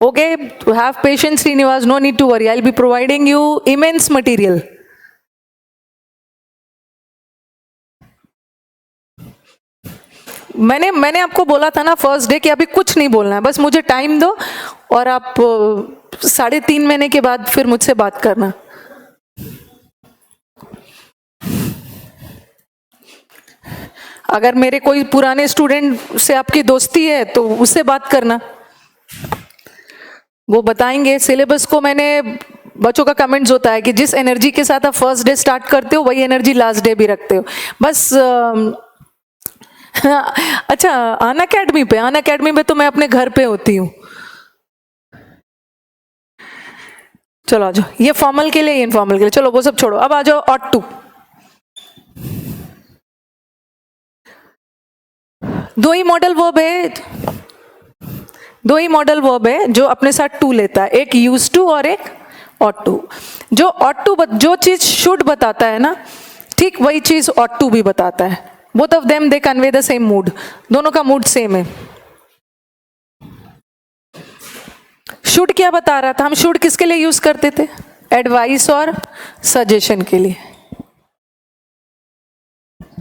Okay, to have patience, Srinivas, no need to worry. I'll be providing you immense material. मैंने आपको बोला था ना फर्स्ट डे कि अभी कुछ नहीं बोलना है, बस मुझे टाइम दो, और आप 3.5 महीने के बाद फिर मुझसे बात करना। अगर मेरे कोई पुराने स्टूडेंट से आपकी दोस्ती है तो उससे बात करना, वो बताएंगे। सिलेबस को मैंने, बच्चों का कमेंट्स होता है कि जिस एनर्जी के साथ आप फर्स्ट डे स्टार्ट करते हो वही एनर्जी लास्ट डे भी रखते हो, बस। अच्छा, अनअकैडमी पे तो मैं अपने घर पे होती हूँ। चलो आ जाओ, ये फॉर्मल के लिए, ये इनफॉर्मल के लिए, चलो वो सब छोड़ो, अब आ जाओ ऑट टू। 2 ही मॉडल वर्ब है जो अपने साथ टू लेता है, एक यूज टू और एक ऑट टू। जो ऑट टू जो चीज शुड बताता है ना, ठीक वही चीज ऑट टू भी बताता है। Both of them they convey the same mood, दोनों का मूड सेम है। शुड क्या बता रहा था, हम शुड किसके लिए यूज करते थे, एडवाइस और सजेशन के लिए,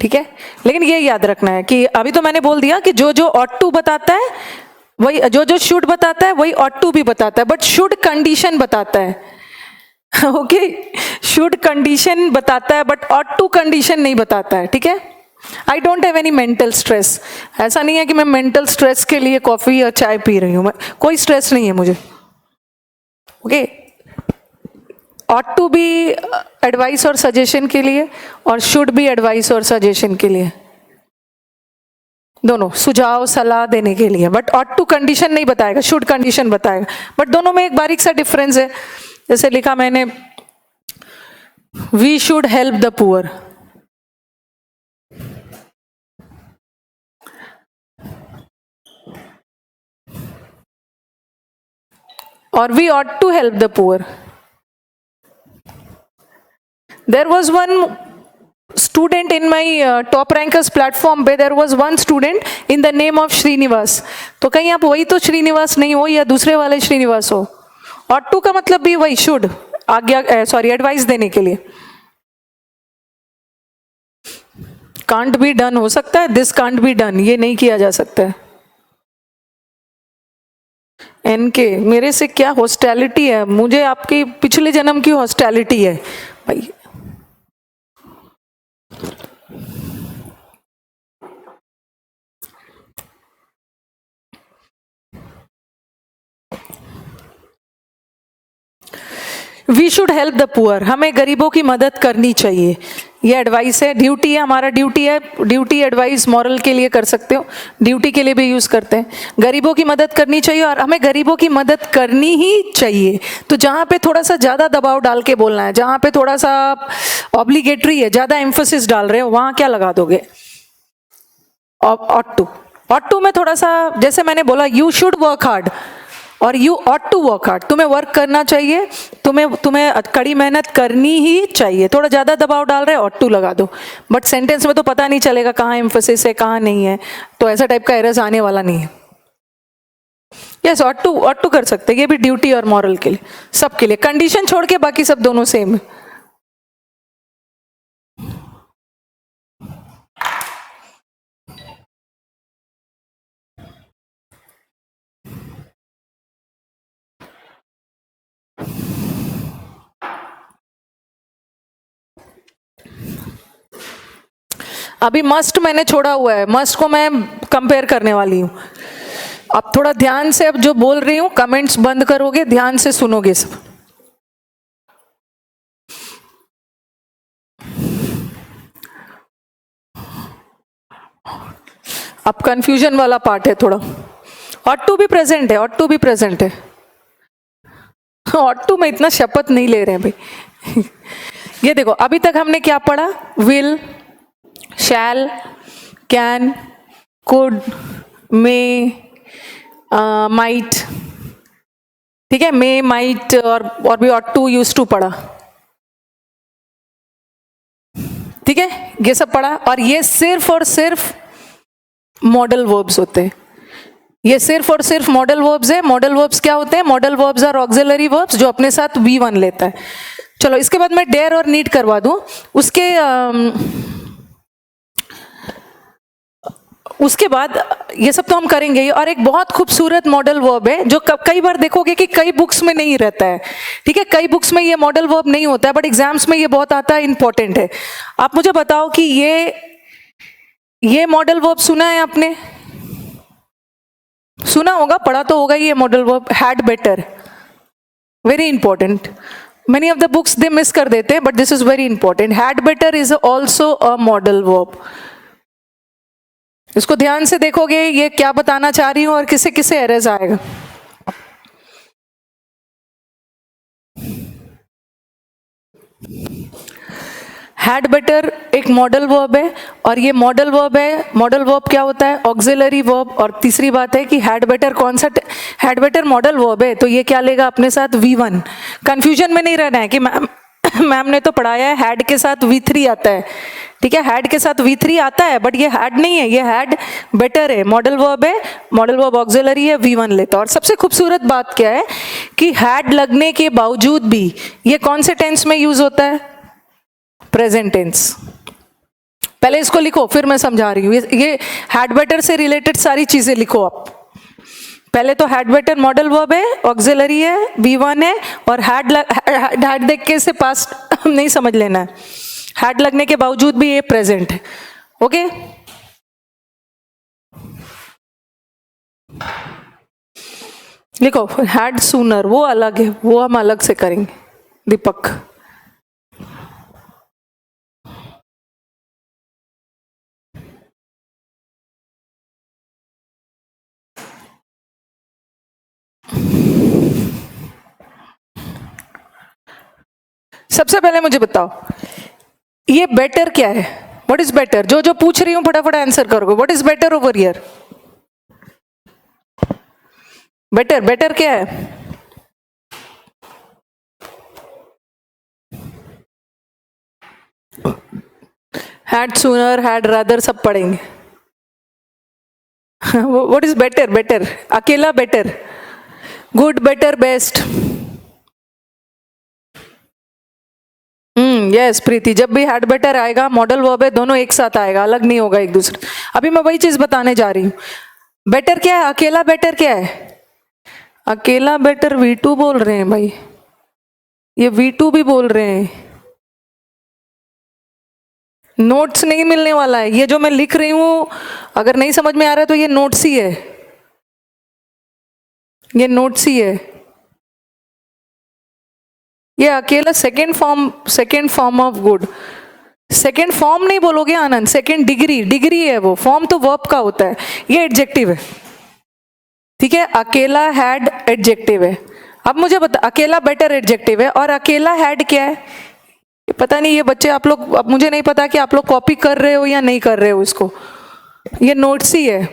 ठीक है। लेकिन ये याद रखना है कि अभी तो मैंने बोल दिया कि जो जो ऑट टू बताता है वही, जो जो शुड बताता है वही ऑट टू भी बताता है, बट शुड कंडीशन बताता है। ओके, शुड कंडीशन बताता है बट ऑट टू कंडीशन नहीं बताता है, ठीक है। I don't have any mental stress, ऐसा नहीं है कि मैं मेंटल स्ट्रेस के लिए कॉफी या चाय पी रही हूँ, कोई स्ट्रेस नहीं है मुझे। ओके, ऑट टू भी एडवाइस और सजेशन के लिए और शुड भी एडवाइस और सजेशन के लिए, दोनों सुझाव सलाह देने के लिए, बट ऑट टू कंडीशन नहीं बताएगा, शुड कंडीशन बताएगा। बट दोनों में एक बारीक सा डिफरेंस है, जैसे लिखा मैंने we should help the poor, और we ought to help the poor. There was one student in my top rankers platform पे, there was one student in the name of Srinivas. तो कहीं आप वही तो श्रीनिवास नहीं हो या दूसरे वाले श्रीनिवास हो। और टू का मतलब भी वही शुड, आज्ञा सॉरी एडवाइस देने के लिए। कांट बी डन हो सकता है, दिस कांट बी डन, ये नहीं किया जा सकता है। एनके, मेरे से क्या हॉस्टैलिटी है, मुझे आपकी पिछले जन्म की हॉस्टैलिटी है भाई। We should help the poor, हमें गरीबों की मदद करनी चाहिए, ये एडवाइस है, ड्यूटी है, हमारा ड्यूटी है। ड्यूटी एडवाइस मॉरल के लिए कर सकते हो, ड्यूटी के लिए भी यूज करते हैं। गरीबों की मदद करनी चाहिए और हमें गरीबों की मदद करनी ही चाहिए। तो जहाँ पे थोड़ा सा ज़्यादा दबाव डाल के बोलना है, जहाँ पे थोड़ा सा ऑब्लिगेटरी है, ज़्यादा एम्फोसिस डाल रहे हो, वहाँ क्या लगा दोगे, ऑट टू। ऑट टू में थोड़ा सा, जैसे मैंने बोला यू शुड वर्क हार्ड और you ought to work hard, तुम्हें वर्क करना चाहिए, तुम्हें कड़ी मेहनत करनी ही चाहिए। थोड़ा ज़्यादा दबाव डाल रहे ऑट टू लगा दो, बट सेंटेंस में तो पता नहीं चलेगा कहाँ एम्फोसिस है कहाँ नहीं है, तो ऐसा टाइप का एरर्स आने वाला नहीं है। यस, ऑट टू कर सकते हैं, ये भी ड्यूटी और मॉरल के लिए, सबके लिए, कंडीशन छोड़ के बाकी सब दोनों सेम है। अभी मस्ट मैंने छोड़ा हुआ है, मस्ट को मैं कंपेयर करने वाली हूँ। अब थोड़ा ध्यान से, अब जो बोल रही हूँ कमेंट्स बंद करोगे, ध्यान से सुनोगे सब। अब कंफ्यूजन वाला पार्ट है थोड़ा। ऑट टू भी प्रेजेंट है, ऑट टू भी प्रेजेंट है। ऑट टू में इतना शपथ नहीं ले रहे हैं भाई। ये देखो, अभी तक हमने क्या पढ़ा, will, shall, can, could, may, might, ठीक है, मे, माइट और भी ऑट टू, यूज टू पढ़ा, ठीक है, ये सब पढ़ा। और ये सिर्फ और सिर्फ मॉडल वर्ब्स होते हैं, ये सिर्फ और सिर्फ मॉडल वर्ब्स है। मॉडल वर्ब्स क्या होते हैं, modal verbs are auxiliary verbs जो अपने साथ V1 लेता है। चलो इसके बाद मैं डेयर और नीड करवा दूं, उसके बाद ये सब तो हम करेंगे ही। और एक बहुत खूबसूरत मॉडल वर्ब है जो कई बार देखोगे कि कई बुक्स में नहीं रहता है, ठीक है, कई बुक्स में ये मॉडल वर्ब नहीं होता है, बट एग्जाम्स में ये बहुत आता है, इंपॉर्टेंट है। आप मुझे बताओ कि ये मॉडल वर्ब सुना है आपने, सुना होगा, पढ़ा तो होगा। ये modal verb had better, very important. Many of the books they miss कर देते हैं, but this is very important. Had better is also a modal verb. इसको ध्यान से देखोगे ये क्या बताना चाह रही हूं और किसे किसे एरर्स आएगा। हैड बेटर एक मॉडल वर्ब है और ये मॉडल वर्ब है। मॉडल वर्ब क्या होता है, ऑक्सिलरी वर्ब। और तीसरी बात है कि हैड बेटर कौन सा, हैड बेटर मॉडल वर्ब है, तो ये क्या लेगा अपने साथ V1। कंफ्यूजन में नहीं रहना है कि मैम ने तो पढ़ाया है हैड के साथ V3 आता है, ठीक है, हैड के साथ V3 आता है, बट ये हैड नहीं है, ये हैड बेटर है, मॉडल वर्ब है, मॉडल वर्ब ऑक्सिलरी है, V1 लेता है। और सबसे खूबसूरत बात क्या है कि हैड लगने के बावजूद भी ये कौन से टेंस में यूज होता है? Present tense. पहले इसको लिखो, फिर मैं समझा रही हूँ। ये हैड बेटर से रिलेटेड सारी चीजें लिखो आप। पहले तो हैड बेटर मॉडल वर्ब है, ऑक्सिलरी है, V1 है, और हैड देख के से पास्ट नहीं समझ लेना है, हैड लगने के बावजूद भी ये प्रेजेंट है। ओके, लिखो हैड सूनर, वो अलग है, वो हम अलग से करेंगे। दीपक, सबसे पहले मुझे बताओ ये बेटर क्या है? What is better? जो जो पूछ रही हूं फटाफट आंसर करोगे। What is better over here? Better, better क्या है? हैड सूनर, हैड रादर सब पढ़ेंगे। What is better? बेटर अकेला better, good, better, best. Yes Preeti, जब भी हैड बेटर आएगा मॉडल वर्ब है, दोनों एक साथ आएगा, अलग नहीं होगा एक दूसरे। अभी मैं वही चीज बताने जा रही हूँ। बेटर क्या है? अकेला बेटर क्या है? अकेला बेटर V2 बोल रहे हैं भाई, ये V2 भी बोल रहे हैं। नोट्स नहीं मिलने वाला है, ये जो मैं लिख रही हूं अगर नहीं समझ में आ रहा है तो ये नोट्स ही है, ये नोट्स ही है। ये अकेला second form of good. Second form नहीं बोलोगे आनंद, सेकेंड डिग्री, डिग्री है वो, फॉर्म तो वर्ब का होता है, ये एडजेक्टिव है। ठीक है, अकेला हैड एडजेक्टिव है। अब मुझे बता, अकेला बेटर एडजेक्टिव है, और अकेला हैड क्या है? पता नहीं ये बच्चे आप लोग, अब मुझे नहीं पता कि आप लोग कॉपी कर रहे हो या नहीं कर रहे हो इसको, ये नोट्स ही है।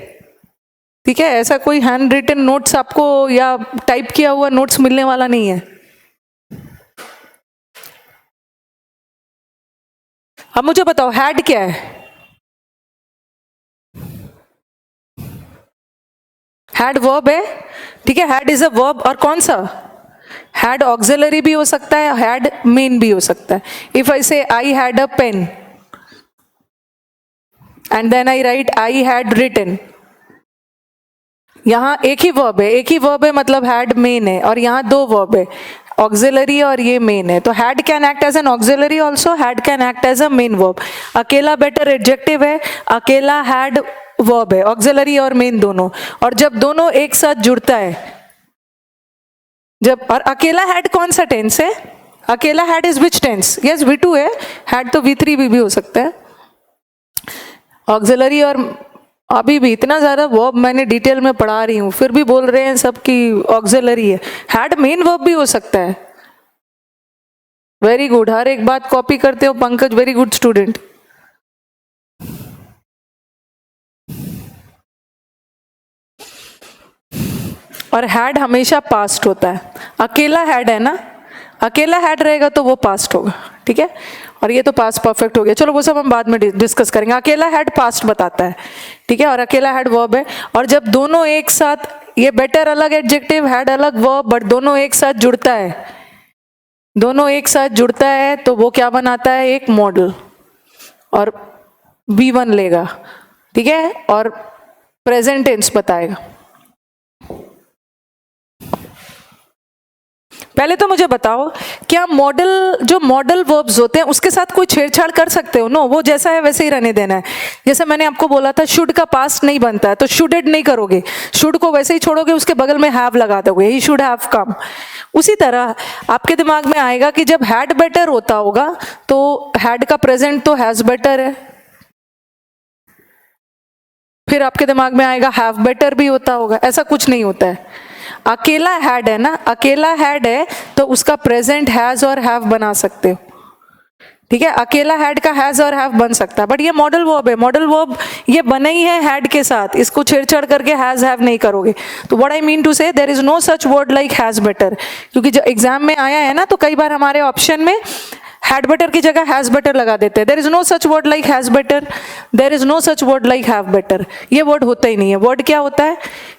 ठीक है, ऐसा कोई हैंड रिटन नोट्स आपको या टाइप किया हुआ नोट्स मिलने वाला नहीं है। अब मुझे बताओ हैड क्या है? हैड वर्ब है, ठीक है, हैड इज अ वर्ब, और कौन सा? हैड ऑक्सिलरी भी हो सकता है, हैड मेन भी हो सकता है। If I say I had a pen and then I write I had written, यहां एक ही वर्ब है, एक ही वर्ब है मतलब हैड मेन है, और यहां दो वर्ब है, ऑक्सिलरी और ये मेन है। तो had can act as an auxiliary also, had can act as a main verb. अकेला बेटर एडजेक्टिव है, अकेला हैड वर्ब है, ऑक्सिलरी और मेन दोनों, और जब दोनों एक साथ जुड़ता है, जब, और अकेला हैड कौन सा टेंस है? अकेला had is which tense? Yes V2 है, हैड तो V3 भी हो सकता है। ऑक्सिलरी और अभी भी इतना ज्यादा वर्ब मैंने डिटेल में पढ़ा रही हूं, फिर भी बोल रहे हैं सब कि ऑक्सिलरी है। हैड मेन वर्ब भी हो सकता है। वेरी गुड, हर एक बात कॉपी करते हो पंकज, वेरी गुड स्टूडेंट। और हैड हमेशा पास्ट होता है, अकेला हैड है ना, अकेला हैड रहेगा तो वो पास्ट होगा। ठीक है, और ये तो पास्ट परफेक्ट हो गया, चलो वो सब हम बाद में डिस्कस करेंगे। अकेला हैड पास्ट बताता है, ठीक है, और अकेला हैड वर्ब है, और जब दोनों एक साथ, ये बेटर अलग एडजेक्टिव, हैड अलग वर्ब, बट दोनों एक साथ जुड़ता है, दोनों एक साथ जुड़ता है तो वो क्या बनाता है? एक मॉडल, और V1 लेगा, ठीक है, और प्रेजेंट टेंस बताएगा। पहले तो मुझे बताओ, क्या मॉडल, जो मॉडल वर्ब्स होते हैं उसके साथ कोई छेड़छाड़ कर सकते हो? नो, वो जैसा है वैसे ही रहने देना है। जैसे मैंने आपको बोला था शुड का पास्ट नहीं बनता है, तो शुडेड नहीं करोगे, शुड को वैसे ही छोड़ोगे, उसके बगल में हैव लगा दोगे, ही शुड हैव कम। उसी तरह आपके दिमाग में आएगा कि जब हैड बेटर होता होगा तो हैड का प्रेजेंट तो हैज बेटर है, फिर आपके दिमाग में आएगा हैव बेटर भी होता होगा। ऐसा कुछ नहीं होता है। अकेला हैड है ना, अकेला हैड है तो उसका प्रेजेंट हैज और हैव बना सकते हो। ठीक है, अकेला हैड का हैज और हैव बन सकता है, बट ये मॉडल वर्ब है, मॉडल वर्ब ये बना ही है हैड के साथ, इसको छेड़छाड़ करके हैज हैव नहीं करोगे। तो what I mean to say, there is no such word like has better, क्योंकि जो एग्जाम में आया है ना, तो कई बार हमारे ऑप्शन में हैड बेटर की जगह हैज बेटर लगा देते हैं. There is no such word like has better, there is no such word like have better. ये वर्ड होता ही नहीं है. वर्ड क्या होता है?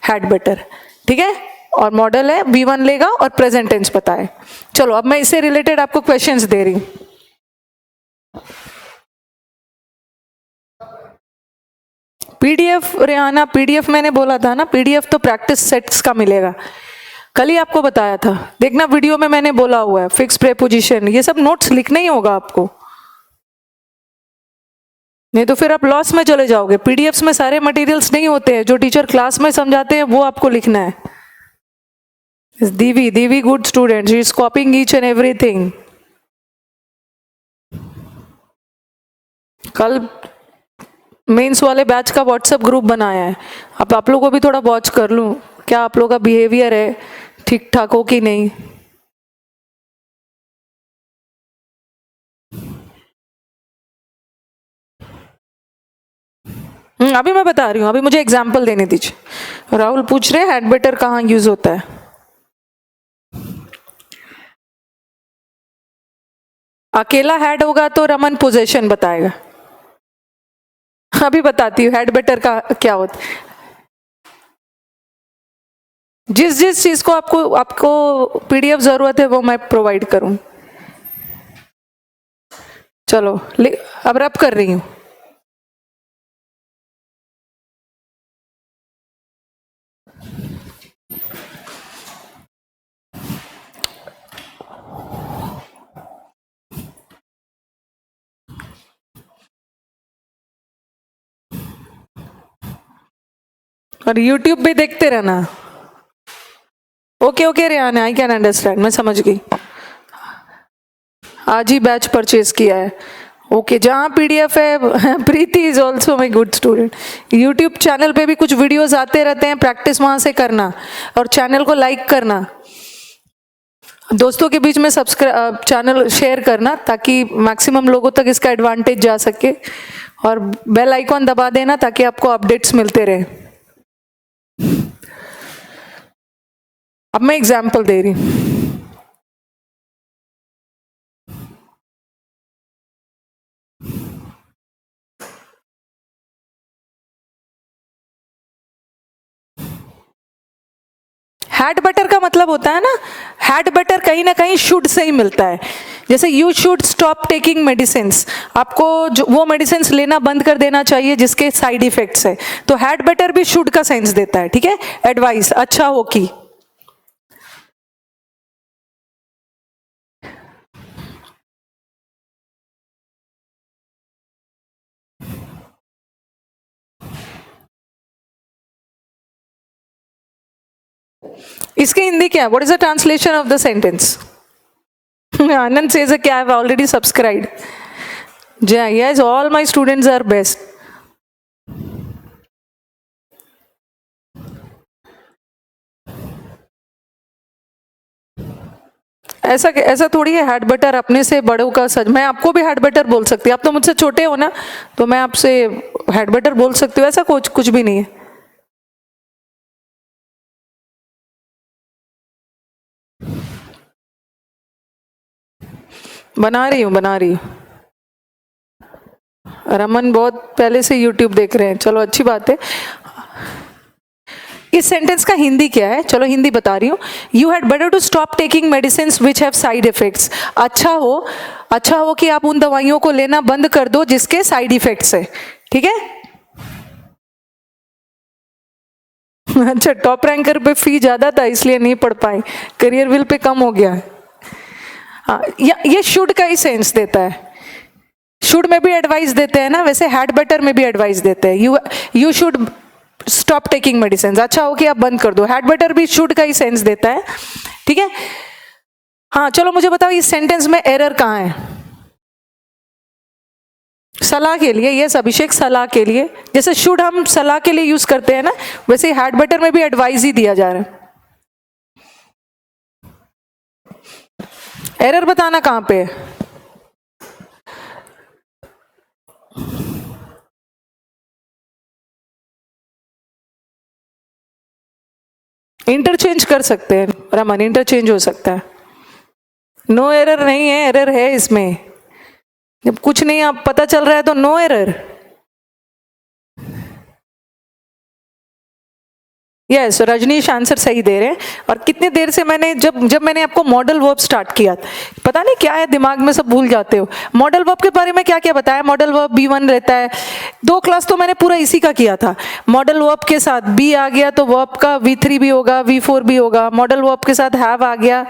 Had better. ठीक है. और मॉडल है V1 लेगा और प्रेजेंट टेंस पता है. चलो अब मैं इससे रिलेटेड आपको क्वेश्चंस दे रही हूं. पीडीएफ रेहाना, पीडीएफ मैंने बोला था ना, पीडीएफ तो प्रैक्टिस सेट्स का मिलेगा. कल ही आपको बताया था, देखना वीडियो में मैंने बोला हुआ है. फिक्स प्रेपोजिशन, ये सब नोट्स लिखना ही होगा आपको, नहीं तो फिर आप लॉस में चले जाओगे. पीडीएफ्स में सारे मटेरियल्स नहीं होते हैं, जो टीचर क्लास में समझाते हैं वो आपको लिखना है. Divi good student, she is copying each and everything. कल मेंस वाले बैच का व्हाट्सएप ग्रुप बनाया है. अब आप लोगों को भी थोड़ा वॉच कर लूं, क्या आप लोगों का बिहेवियर है ठीक ठाक हो कि नहीं. अभी मैं बता रही हूँ, अभी मुझे एग्जाम्पल देने दीजिए. राहुल पूछ रहे हैं हैड बेटर कहाँ यूज होता है. अकेला हैड होगा तो रमन पोजेशन बताएगा. अभी बताती हूँ हैड बेटर का क्या होता है. जिस जिस चीज को आपको आपको पीडीएफ जरूरत है वो मैं प्रोवाइड करूं. चलो अब रब कर रही हूं. और YouTube भी देखते रहना. Okay Rehana, I can understand, मैं समझ गई. आज ही बैच परचेज किया है. ओके, जहाँ पीडीएफ है. Preeti is also my good student. YouTube channel पे भी कुछ वीडियोस आते रहते हैं, प्रैक्टिस वहां से करना और चैनल को लाइक करना. दोस्तों के बीच में सब्सक्राइब चैनल शेयर करना ताकि मैक्सिमम लोगों तक इसका एडवांटेज जा सके. और बेल आइकॉन दबा देना ताकि आपको अपडेट्स मिलते रहे. अब मैं एग्जाम्पल दे रही हूँ. हैड बेटर का मतलब होता है ना, हैड बेटर कहीं ना कहीं शुड से ही मिलता है. जैसे you should stop taking medicine, आपको जो वो मेडिसिन लेना बंद कर देना चाहिए जिसके साइड इफेक्ट्स है. तो हैड बेटर भी शुड का सेंस देता है. ठीक है. एडवाइस, अच्छा हो कि. इसके हिंदी क्या है? What is the translation of the sentence? Anand says that I have already subscribed. Yes, all my students are best. ऐसा थोड़ी है हैड बेटर अपने से बड़ों का सच. मैं आपको भी हैड बेटर बोल सकती हूँ, आप तो मुझसे छोटे हो ना, तो मैं आपसे हैड बेटर बोल सकती हूँ. ऐसा कुछ भी नहीं है. बना रही हूँ. रमन बहुत पहले से YouTube देख रहे हैं. चलो अच्छी बात है. इस सेंटेंस का हिंदी क्या है? चलो हिंदी बता रही हूँ. You had better to stop taking medicine which have side effects. अच्छा हो कि आप उन दवाइयों को लेना बंद कर दो जिसके साइड इफेक्ट्स है. ठीक है. अच्छा, टॉप रैंकर पे फी ज्यादा था इसलिए नहीं पढ़ पाए, करियर विल पे कम हो गया. हाँ, ये शुड का ही सेंस देता है. शुड में भी एडवाइस देते हैं ना, वैसे हैड बेटर में भी एडवाइस देते हैं. You should stop taking medicine, अच्छा हो कि आप बंद कर दो. हैड बेटर भी शुड का ही सेंस देता है. ठीक है. हाँ चलो मुझे बताओ इस सेंटेंस में एरर कहाँ है? सलाह के लिए. यस अभिषेक, सलाह के लिए. जैसे शुड हम सलाह के लिए यूज करते हैं ना, वैसे हैड बेटर में भी एडवाइस ही दिया जा रहा है. एरर बताना कहाँ पे है? इंटरचेंज कर सकते हैं रमन, इंटरचेंज हो सकता है. नो एरर नहीं है, एरर है इसमें. जब कुछ नहीं आप पता चल रहा है तो no error. Yes, Rajnish answer सही दे रहे हैं। और कितनी देर से मैंने जब मैंने आपको मॉडल वर्ब स्टार्ट किया, पता नहीं क्या है दिमाग में, सब भूल जाते हो। मॉडल वर्ब के बारे में क्या क्या बताया? मॉडल वर्ब B1 रहता है। 2 क्लास तो मैंने पूरा इसी का किया था। मॉडल वर्ब के साथ बी आ गया तो वर्ब का V3 भी होगा, V4 भी होगा। मॉडल वर्ब के साथ हैव आ गया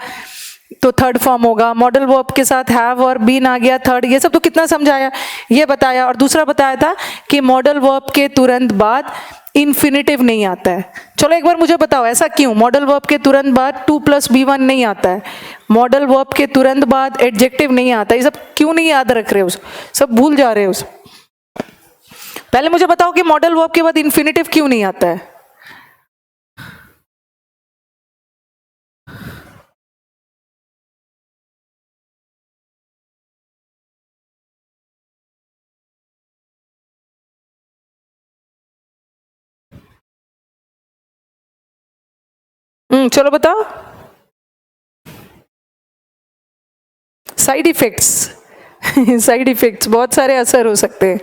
तो थर्ड फॉर्म होगा। मॉडल वर्ब के साथ हैव और बीन आ गया थर्ड। ये सब तो कितना समझाया, ये बताया। और दूसरा बताया था कि मॉडल वर्ब के तुरंत बाद इन्फिनेटिव नहीं आता है। चलो एक बार मुझे बताओ ऐसा क्यों? मॉडल वर्ब के तुरंत बाद 2 + B1 नहीं आता है, मॉडल वर्ब के तुरंत बाद एडजेक्टिव नहीं आता। ये सब क्यों नहीं याद रख रहे हो, सब भूल जा रहे हो? पहले मुझे बताओ कि मॉडल वर्ब के बाद इन्फिनेटिव क्यों नहीं आता है? चलो बताओ। साइड इफेक्ट्स साइड इफेक्ट्स, बहुत सारे असर हो सकते हैं।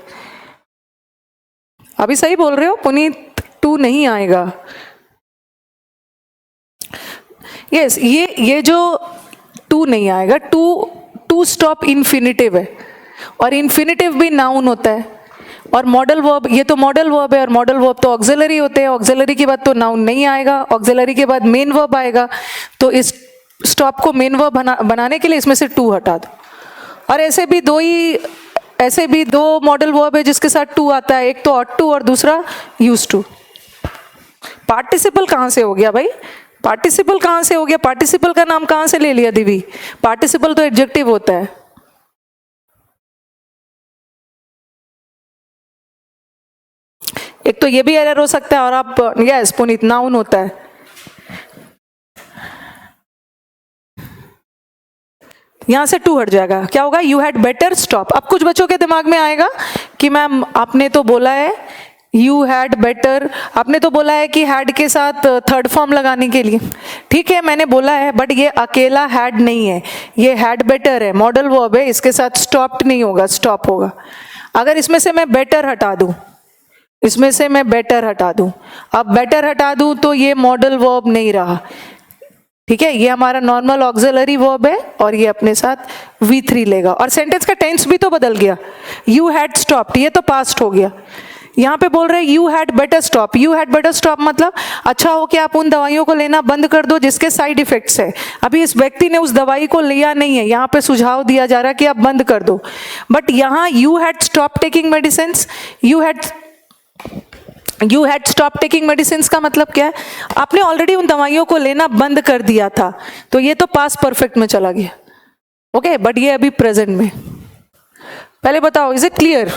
अभी सही बोल रहे हो पुनीत, 2 नहीं आएगा। यस, ये जो 2 नहीं आएगा, टू स्टॉप इन्फिनिटिव है, और इन्फिनिटिव भी नाउन होता है। और मॉडल वर्ब, ये तो मॉडल वर्ब है, और मॉडल वर्ब तो ऑक्सिलरी होते हैं। ऑक्सिलरी के बाद तो नाउन नहीं आएगा, ऑक्सिलरी के बाद मेन वर्ब आएगा। तो इस स्टॉप को मेन वर्ब बनाने के लिए इसमें से 2 हटा दो। और ऐसे भी दो मॉडल वर्ब है जिसके साथ 2 आता है, एक तो ऑट टू और दूसरा यूज टू। पार्टिसिपल कहाँ से हो गया भाई? पार्टिसिपल कहाँ से हो गया? पार्टिसिपल का नाम कहाँ से ले लिया दिवी? पार्टिसिपल तो एडजेक्टिव होता है। एक तो ये भी एरर हो सकता है, और आप यस पुनीत, नाउन होता है। यहां से 2 हट जाएगा, क्या होगा? You had better stop. अब कुछ बच्चों के दिमाग में आएगा कि मैम आपने तो बोला है यू हैड बेटर, आपने तो बोला है कि हैड के साथ थर्ड फॉर्म लगाने के लिए। ठीक है, मैंने बोला है, बट ये अकेला हैड नहीं है, ये हैड बेटर है, मॉडल वर्ब है, इसके साथ स्टॉप्ड नहीं होगा, स्टॉप होगा। अगर इसमें से मैं बेटर हटा दूं, इसमें से मैं बेटर हटा दूं, अब बेटर हटा दूं तो ये मॉडल वर्ब नहीं रहा। ठीक है, ये हमारा नॉर्मल ऑक्सिलरी वर्ब है, और ये अपने साथ V3 लेगा। और सेंटेंस का टेंस भी तो बदल गया। यू हैड स्टॉप्ड, ये तो पास्ट हो गया। यहाँ पे बोल रहे हैं you had better stop. You had better stop मतलब अच्छा हो कि आप उन दवाइयों को लेना बंद कर दो जिसके साइड इफेक्ट्स है। अभी इस व्यक्ति ने उस दवाई को लिया नहीं है, यहाँ पे सुझाव दिया जा रहा है कि आप बंद कर दो। बट यहाँ you had stop taking medicine, you had stop taking medicine का मतलब क्या है? आपने ऑलरेडी उन दवाइयों को लेना बंद कर दिया था, तो ये तो पास्ट परफेक्ट में चला गया। ओके, बट ये अभी प्रेजेंट में। पहले बताओ, is it clear?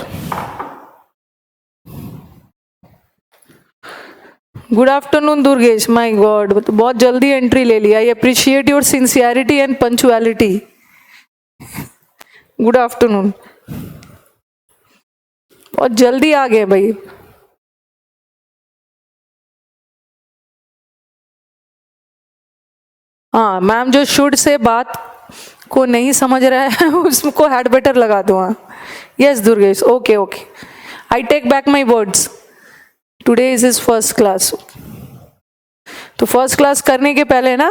Good afternoon Durgesh, my God बहुत जल्दी एंट्री ले लिया। I appreciate your sincerity and punctuality. Good afternoon, बहुत जल्दी आ गए भाई। हाँ मैम, जो शुड से बात को नहीं समझ रहा है उसको हैड बेटर लगा दो। हाँ yes Durgesh, okay okay, I take back my words. Today is his first class. तो फर्स्ट क्लास करने के पहले ना,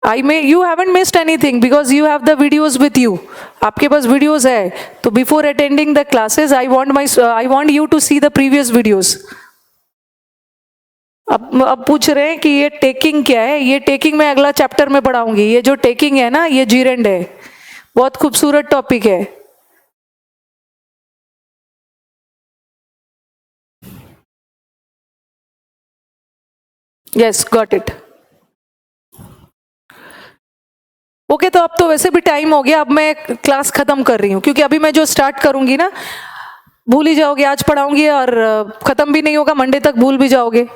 you haven't missed anything because you have the videos with you. आपके पास videos है, तो before attending the classes, I want you to see the previous videos. अब पूछ रहे हैं कि ये टेकिंग क्या है? ये टेकिंग मैं अगला चैप्टर में पढ़ाऊंगी। ये जो टेकिंग है ना, ये जीरेंड है, बहुत खूबसूरत टॉपिक है। Yes, got it. ओके, तो अब तो वैसे भी टाइम हो गया, अब मैं क्लास खत्म कर रही हूँ, क्योंकि अभी मैं जो स्टार्ट करूंगी ना, भूल ही जाओगे। आज पढ़ाऊंगी और खत्म भी नहीं होगा, मंडे तक भूल भी जाओगे।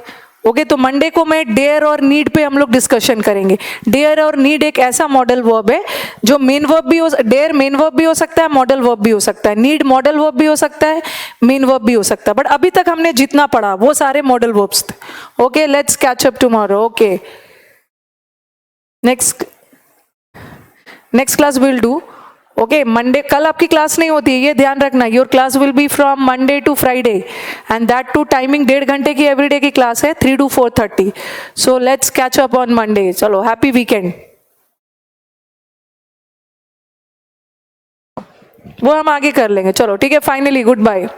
ओके, तो मंडे को मैं डेयर और नीड पे हम लोग डिस्कशन करेंगे। डेयर और नीड एक ऐसा मॉडल वर्ब है जो मेन वर्ब भी हो, डेयर मेन वर्ब भी हो सकता है, मॉडल वर्ब भी हो सकता है, नीड मॉडल वर्ब भी हो सकता है, मेन वर्ब भी हो सकता है। बट अभी तक हमने जितना पढ़ा वो सारे मॉडल वर्ब्स थे। Okay, let's catch up tomorrow. Okay, next class will do okay Monday, कल आपकी क्लास नहीं होती है, ये ध्यान रखना. Your class will be from Monday to Friday and that too timing 1.5 घंटे की एवरीडे की क्लास है, 3 to 4:30. So let's catch up on Monday. चलो हैप्पी वीकेंड. वो हम आगे कर लेंगे. चलो ठीक है, फाइनली गुड बाय.